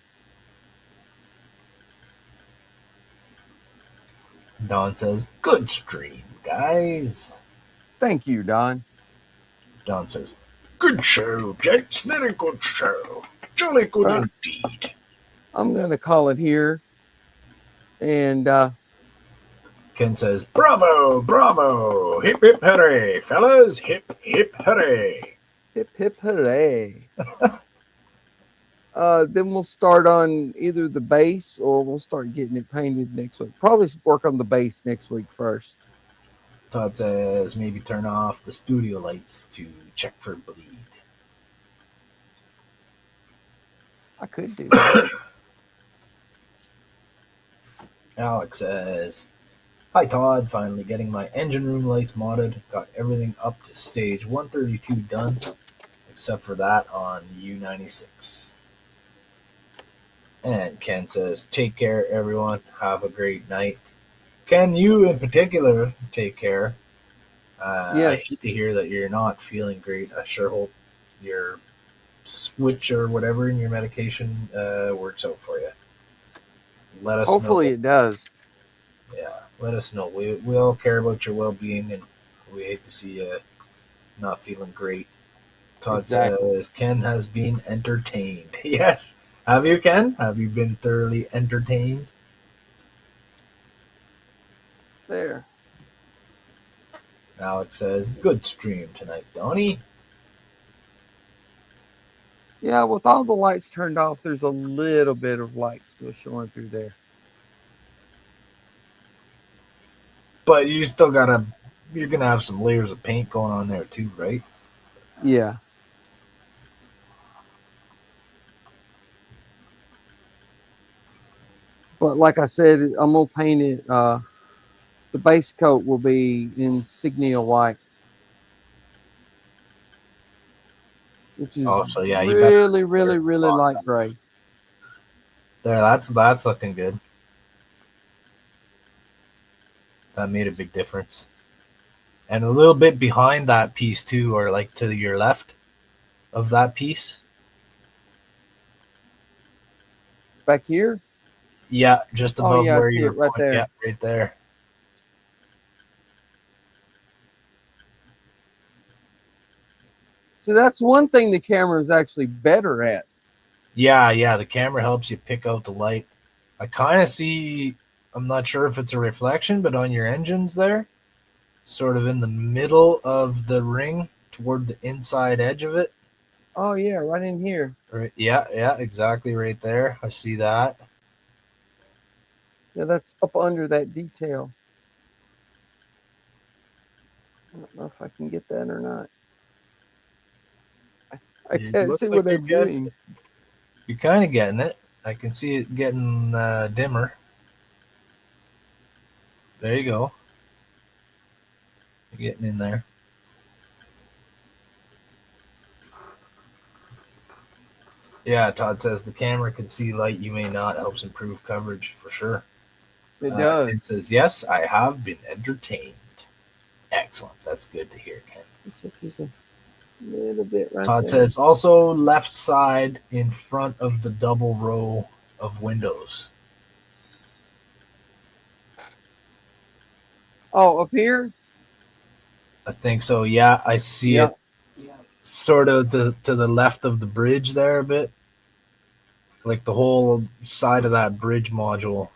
Don says, good stream, guys. Thank you, Don. Don says, good show, gents. Very good show. Jolly good indeed. I'm going to call it here. And Ken says, bravo, bravo. Hip, hip, hooray, fellas. Hip, hip, hooray. hip, hip, hooray. Then we'll start on either the base or we'll start getting it painted next week. Probably work on the base next week first. Todd says, maybe turn off the studio lights to check for bleed. I could do that. Alex says, hi Todd, finally getting my engine room lights modded. Got everything up to stage 132 done, except for that on U96. And Ken says, take care everyone, have a great night. Ken, you in particular, take care. Yes. I hate to hear that you're not feeling great. I sure hope your switch or whatever in your medication works out for you. Let us Hopefully know. it does. Yeah, let us know. We all care about your well-being, and we hate to see you not feeling great. Todd Exactly. says, Ken has been entertained. Yes. Have you, Ken? Have you been thoroughly entertained? There. Alex says, good stream tonight, Donnie. Yeah, with all the lights turned off, there's a little bit of light still showing through there. But you still you're going to have some layers of paint going on there too, right? Yeah. But like I said, I'm going to paint it. The base coat will be insignia white, which is Oh, so yeah, you really, really, really light gray. There, that's looking good. That made a big difference. And a little bit behind that piece too, or like to your left of that piece. Back here? Yeah, just above yeah, I where see you're it right there. Yeah, right there. So that's one thing the camera is actually better at. Yeah, the camera helps you pick out the light. I kind of see, I'm not sure if it's a reflection, but on your engines there, sort of in the middle of the ring toward the inside edge of it. Oh yeah, right in here. Right. Yeah, exactly right there. I see that. Yeah, that's up under that detail. I don't know if I can get that or not. I can't see what I'm doing. You're kind of getting it. I can see it getting dimmer. There you go. You're getting in there. Yeah, Todd says the camera can see light you may not. Helps improve coverage for sure. It does. It says, yes, I have been entertained. Excellent. That's good to hear, Ken. It's a little bit right Todd there. says, also left side in front of the double row of windows. Oh, up here? I think so. Yeah, I see it. Sort of to the left of the bridge there a bit. Like the whole side of that bridge module.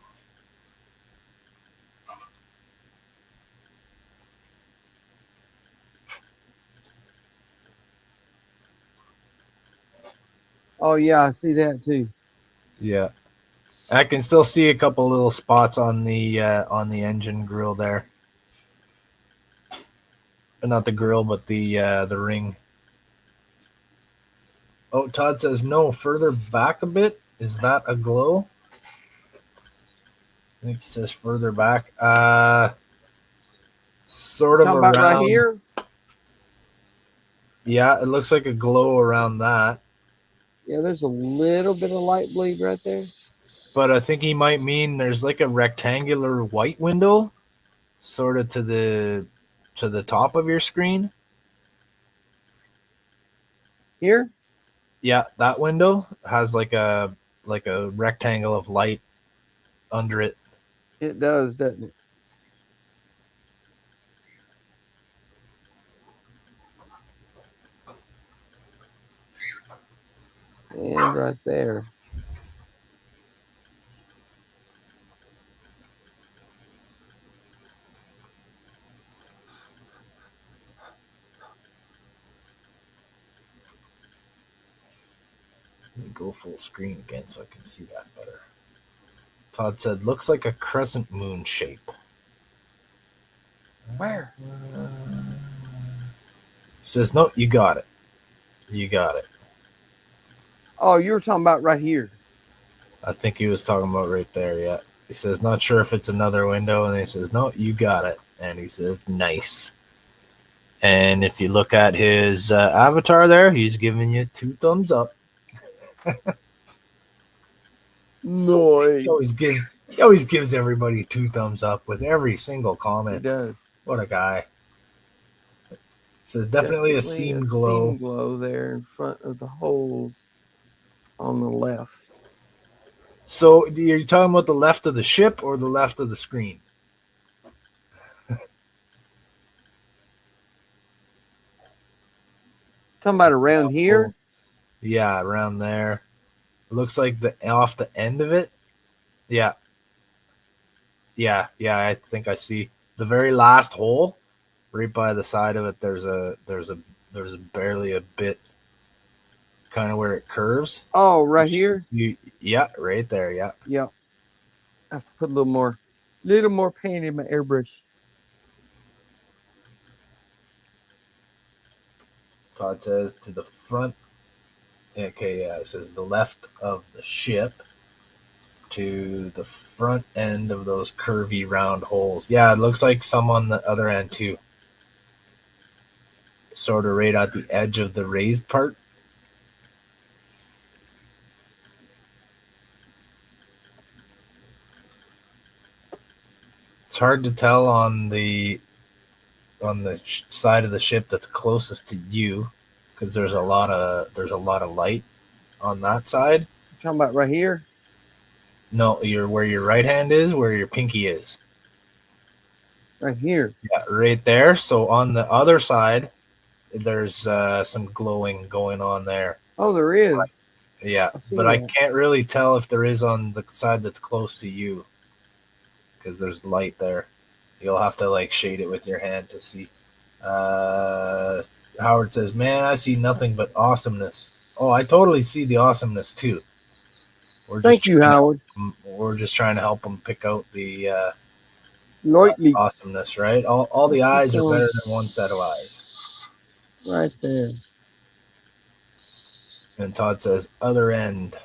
Oh yeah, I see that too. Yeah. I can still see a couple little spots on the engine grill there. Not the grill, but the ring. Oh, Todd says no. Further back a bit. Is that a glow? I think he says further back. Sort of Talking about right around. here. Yeah, it looks like a glow around that. Yeah, there's a little bit of light bleed right there. But I think he might mean there's like a rectangular white window, sort of to the top of your screen. Here. Yeah, that window has like a rectangle of light under it. It does, doesn't it? And right there. Let me go full screen again so I can see that better. Todd said, looks like a crescent moon shape. Where? Says, no, you got it. You got it. Oh, you were talking about right here. I think he was talking about right there, yeah. He says, not sure if it's another window, and he says, no, you got it. And he says, nice. And if you look at his avatar there, he's giving you 2 thumbs up. So Noise. he always gives everybody 2 thumbs up with every single He comment. does. What a guy. Says definitely a seam glow. Seam glow there in front of the holes on the left. So are you talking about the left of the ship or the left of the screen? Talking about around here. Yeah, around there. It looks like off the end of it. Yeah. Yeah, I think I see the very last hole right by the side of it. There's barely a bit kind of where it curves. Oh, right here. Yeah, right there. Yeah. Yeah. I have to put a little more paint in my airbrush. Todd says to the front. Okay, yeah, it says the left of the ship to the front end of those curvy round holes. Yeah, it looks like some on the other end too. Sort of right at the edge of the raised part. It's hard to tell on the side of the ship that's closest to you because there's a lot of light on that side. You're talking about right here. No, where your right hand is, where your pinky is. Right here. Yeah, right there. So on the other side, there's some glowing going on there. Oh, there is. Yeah, but I can't really tell if there is on the side that's close to you because there's light there. You'll have to like shade it with your hand to see. Howard says, man, I see nothing but awesomeness. Oh, I totally see the awesomeness too. Thank you, Howard. We're just trying to help them pick out the awesomeness, right? All the eyes are better than one set of eyes. Right there. And Todd says, other end.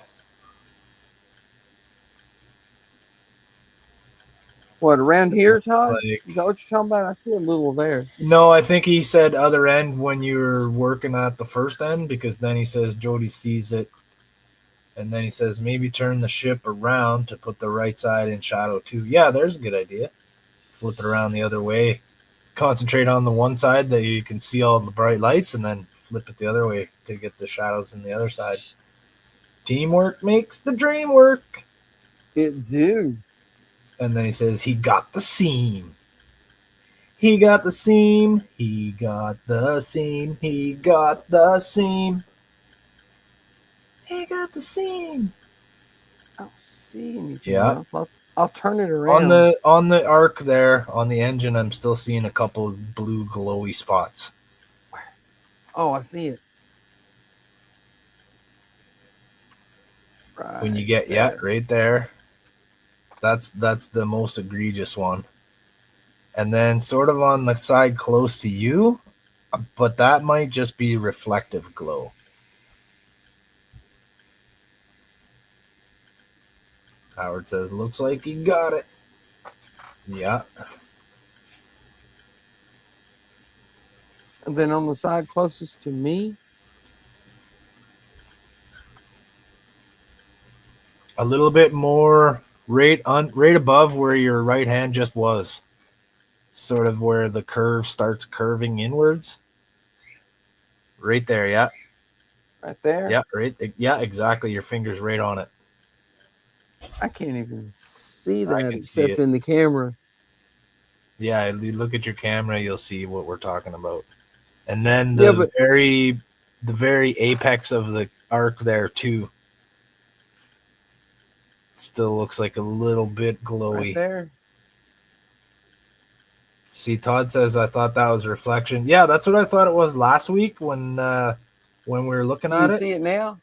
What, around here, Todd? Like, is that what you're talking about? I see a little there. No, I think he said other end when you're working at the first end, because then he says Jody sees it. And then he says maybe turn the ship around to put the right side in shadow too. Yeah, there's a good idea. Flip it around the other way. Concentrate on the one side that you can see all the bright lights, and then flip it the other way to get the shadows in the other side. Teamwork makes the dream work. It do. And then he says he got the seam. He got the seam. He got the seam. He got the seam. He got the seam. I don't see anything. Yeah. Else. I'll turn it around. On the arc there, on the engine, I'm still seeing a couple of blue glowy spots. Oh, I see it. Right. When you get right there. That's the most egregious one. And then sort of on the side close to you, but that might just be reflective glow. Howard says, looks like you got it. Yeah. And then on the side closest to me, A little bit more right above where your right hand just was. Sort of where the curve starts curving inwards. Right there, yeah. right there. Yeah, right. Yeah, exactly. Your finger's right on it. I can't even see I that can see except it. in the camera. Yeah, you look at your camera, you'll see what we're talking about. And then Yeah, the but very apex of the arc there too still looks like a little bit glowy. right there. See, Todd says I thought that was reflection. Yeah, that's what I thought it was last week when we were looking Do at you it. see it now?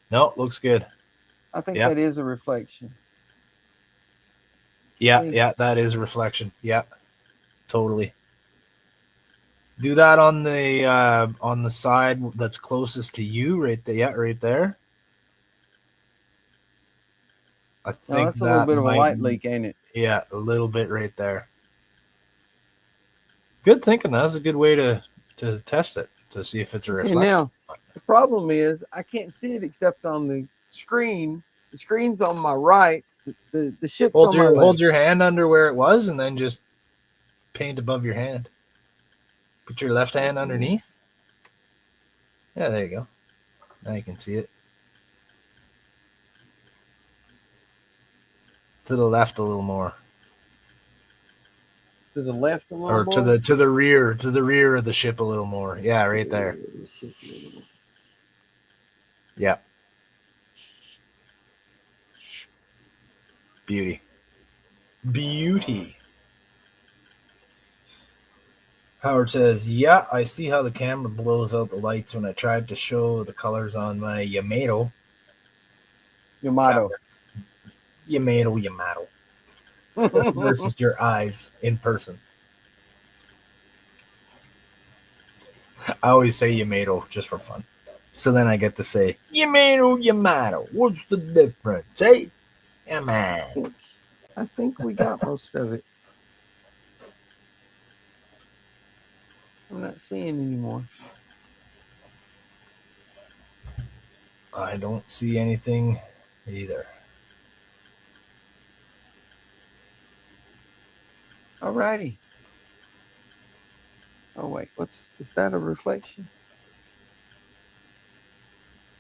No, looks good. I think Yeah. that is a reflection. Yeah, See? yeah, that is a reflection. Yeah, totally. Do that on the side that's closest to you, right there. Yeah, right there. I No, think that's a little that bit of a might. light leak, ain't it? Yeah, a little bit right there. Good thinking. That's a good way to test it to see if it's a Okay, reflection. now the problem is I can't see it except on the screen. The screen's on my right. The ship's on my left. Hold your hand under where it was, and then just paint above your hand. Put your left hand underneath. Yeah, there you go. Now you can see it. To the left a little more. To the left a little Or more? to the rear of the ship a little more. Yeah, right there. Yeah. Beauty. Howard says, yeah, I see how the camera blows out the lights when I tried to show the colors on my Yamato. Yamato. Versus your eyes in person. I always say Yamato just for fun. So then I get to say, Yamato. What's the difference, eh? Yamato. I think we got most of it. I'm not seeing anymore. I don't see anything either. Alrighty. Oh wait, is that a reflection?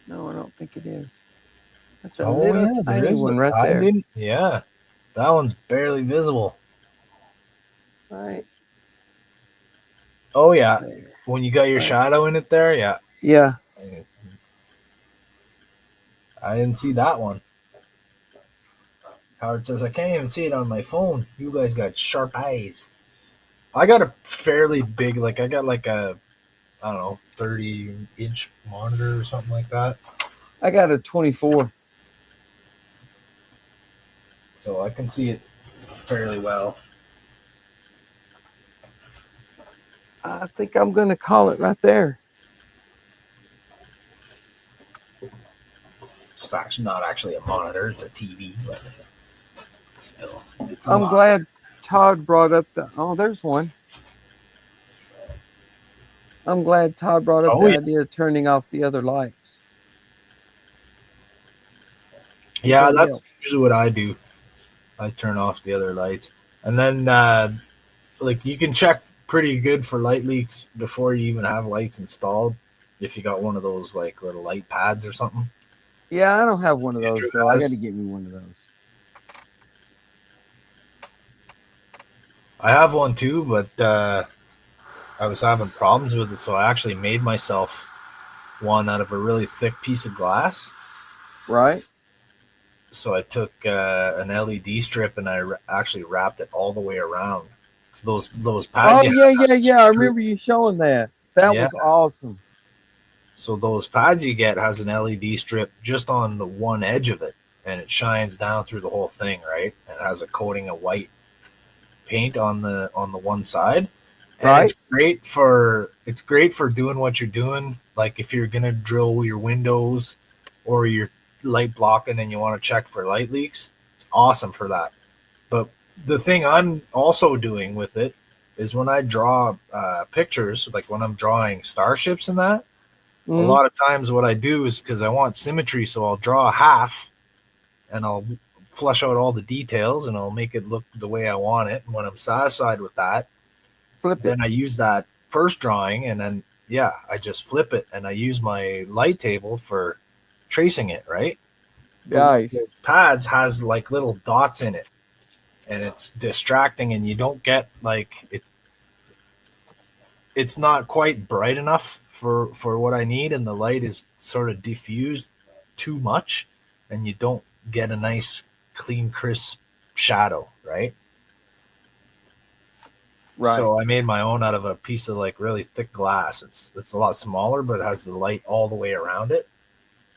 No, I don't think it is. That's a little tiny one right there. Yeah, that one's barely visible. Right. Oh yeah, There. when you got your shadow in it there, yeah. Yeah. I didn't see that one. Howard says, I can't even see it on my phone. You guys got sharp eyes. I got a fairly big, I got a, I don't know, 30-inch monitor or something like that. I got a 24. So I can see it fairly well. I think I'm going to call it right there. It's actually not actually a monitor. It's a TV, but still. I'm glad Todd brought up there's one. I'm glad Todd brought up the idea of turning off the other lights. Yeah, that's usually what I do. I turn off the other lights. And then, you can check pretty good for light leaks before you even have lights installed. If you got one of those, little light pads or something. Yeah, I don't have one of those, though. I got to get me one of those. I have one, too, but I was having problems with it, so I actually made myself one out of a really thick piece of glass. Right. So I took an LED strip and I actually wrapped it all the way around. So those pads. Oh, yeah. I remember you showing that. That was awesome. So those pads you get has an LED strip just on the one edge of it, and it shines down through the whole thing, right? And it has a coating of white paint on the one side. And Right. it's great for doing what you're doing. Like if you're gonna drill your windows or you're light blocking and you want to check for light leaks, it's awesome for that. But the thing I'm also doing with it is when I draw pictures, like when I'm drawing starships and that, a Mhm. lot of times what I do is because I want symmetry, so I'll draw a half and I'll flush out all the details and I'll make it look the way I want it. And when I'm satisfied with that, Flip it. then I use that first drawing and then I just flip it and I use my light table for tracing it, right? But one of those Nice. pads has like little dots in it and it's distracting and you don't get like it's not quite bright enough for what I need and the light is sort of diffused too much and you don't get a nice clean crisp shadow, right? Right. So I made my own out of a piece of like really thick glass. It's a lot smaller, but it has the light all the way around it.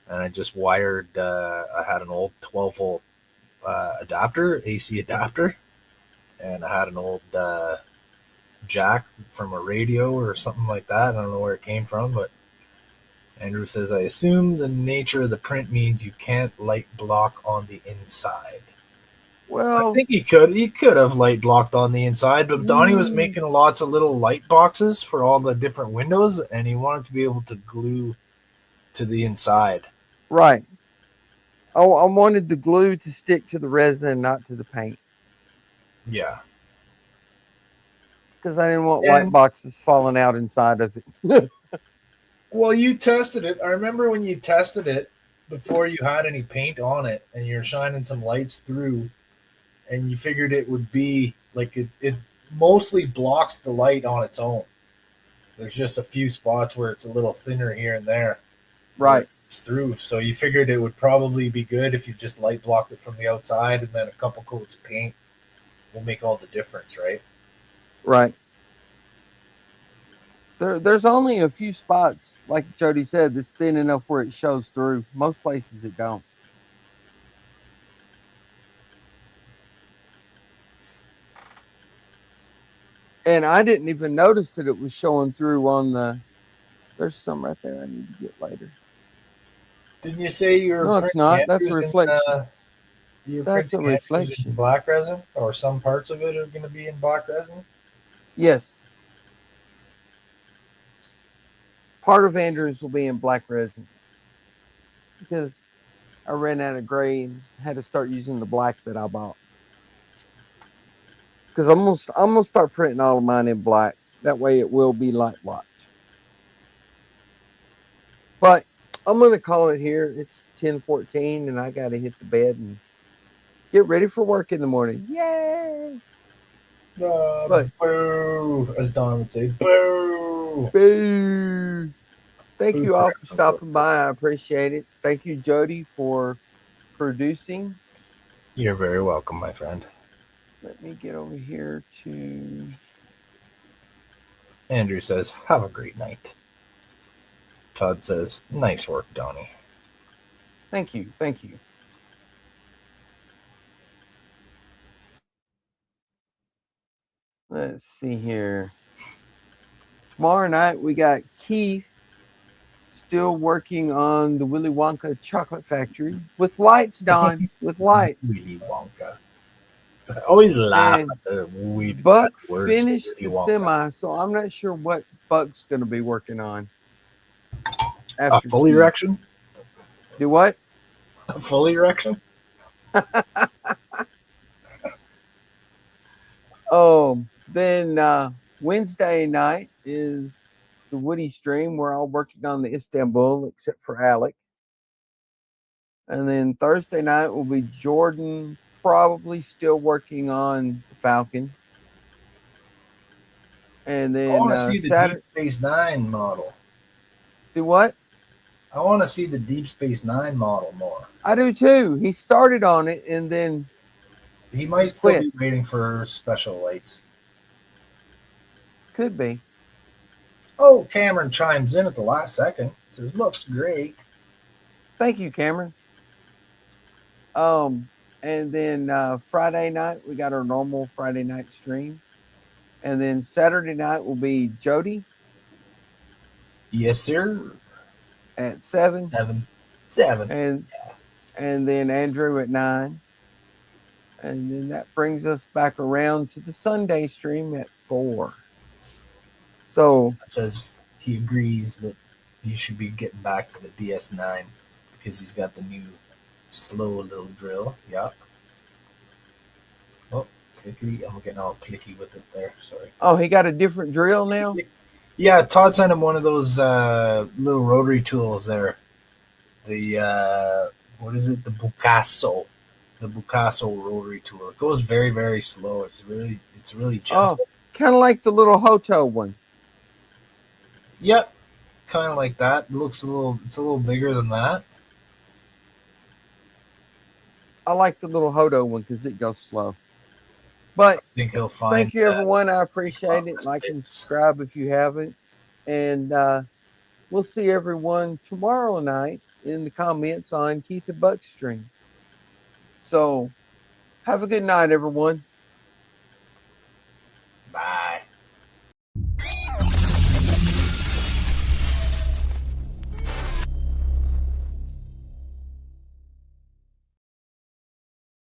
And I just wired. I had an old 12-volt adapter, AC adapter, and I had an old jack from a radio or something like that. I don't know where it came from, but Andrew says I assume the nature of the print means you can't light block on the inside. I Well, think he could have light blocked on the inside, but Donnie was ye- making lots of little light boxes for all the different windows, and he wanted to be able to glue to the inside. right. I wanted the glue to stick to the resin, not to the paint, Yeah, because I didn't want light and boxes falling out inside of it. well, you tested it. I remember when you tested it before you had any paint on it, and you're shining some lights through, and you figured it would be like it mostly blocks the light on its own. There's just a few spots where it's a little thinner here and there where Right. it comes through. So you figured it would probably be good if you just light blocked it from the outside and then a couple coats of paint will make all the difference, right? Right. There's only a few spots, like Jody said, that's thin enough where it shows through. Most places it don't. And I didn't even notice that it was showing through on the. There's some right there I need to get later. Didn't you say you were No, it's printing not. That's a Andrews in reflection. you were That's a printing Andrews in reflection. black resin, or some parts of it are going to be in black resin? Yes. Part of Andrews will be in black resin because I ran out of gray and had to start using the black that I bought. Because I'm gonna start printing all of mine in black. That way it will be light watch. But I'm gonna call it here. It's 10:14 and I gotta hit the bed and get ready for work in the morning. Yay! But Boo, as Don would say, boo. boo! Thank Boo you all for crap. stopping by. I appreciate it. Thank you, Jody, for producing. You're very welcome, my friend. Let me get over here to. Andrew says, have a great night. Todd says, nice work, Donnie. Thank you. Thank you. Let's see here. Tomorrow night we got Keith still working on the Willy Wonka chocolate factory with lights, Don, with lights. Willy Wonka. I always laugh And at the weird Buck words. finished Willy the Wonka. semi, so I'm not sure what Buck's going to be working on. A After full Keith. erection? Do what? A full erection? Oh, then Wednesday night is the Woody stream. We're all working on the Istanbul except for Alec. And then Thursday night will be Jordan probably still working on the Falcon. And I then want to see the Saturday. Deep Space Nine model. Do what? I want to see the Deep Space Nine model more. I do too. He started on it and then He might just still quit. be waiting for special lights. Could be. Oh, Cameron chimes in at the last second. Says, looks great. Thank you, Cameron. And then Friday night we got our normal Friday night stream, and then Saturday night will be Jody Yes, sir. at 7, 7. and then Andrew at 9, and then that brings us back around to the Sunday stream at 4. So Says he agrees that he should be getting back to the DS9 because he's got the new slow little drill. Yep. Oh, clicky. I'm getting all clicky with it there. Sorry. oh, he got a different drill now. Yeah, Todd sent him one of those little rotary tools there. The what is it? The Bucasso rotary tool. It goes very, very slow. It's really gentle. Oh, kind of like the little Hoto one. Yep, kind of like that. It looks it's a little bigger than that. I like the little Hoto one because it goes slow. But I think he'll find. thank you, everyone. I appreciate it. Like and subscribe if you haven't. And we'll see everyone tomorrow night in the comments on Keith and Buck's stream. So have a good night, everyone.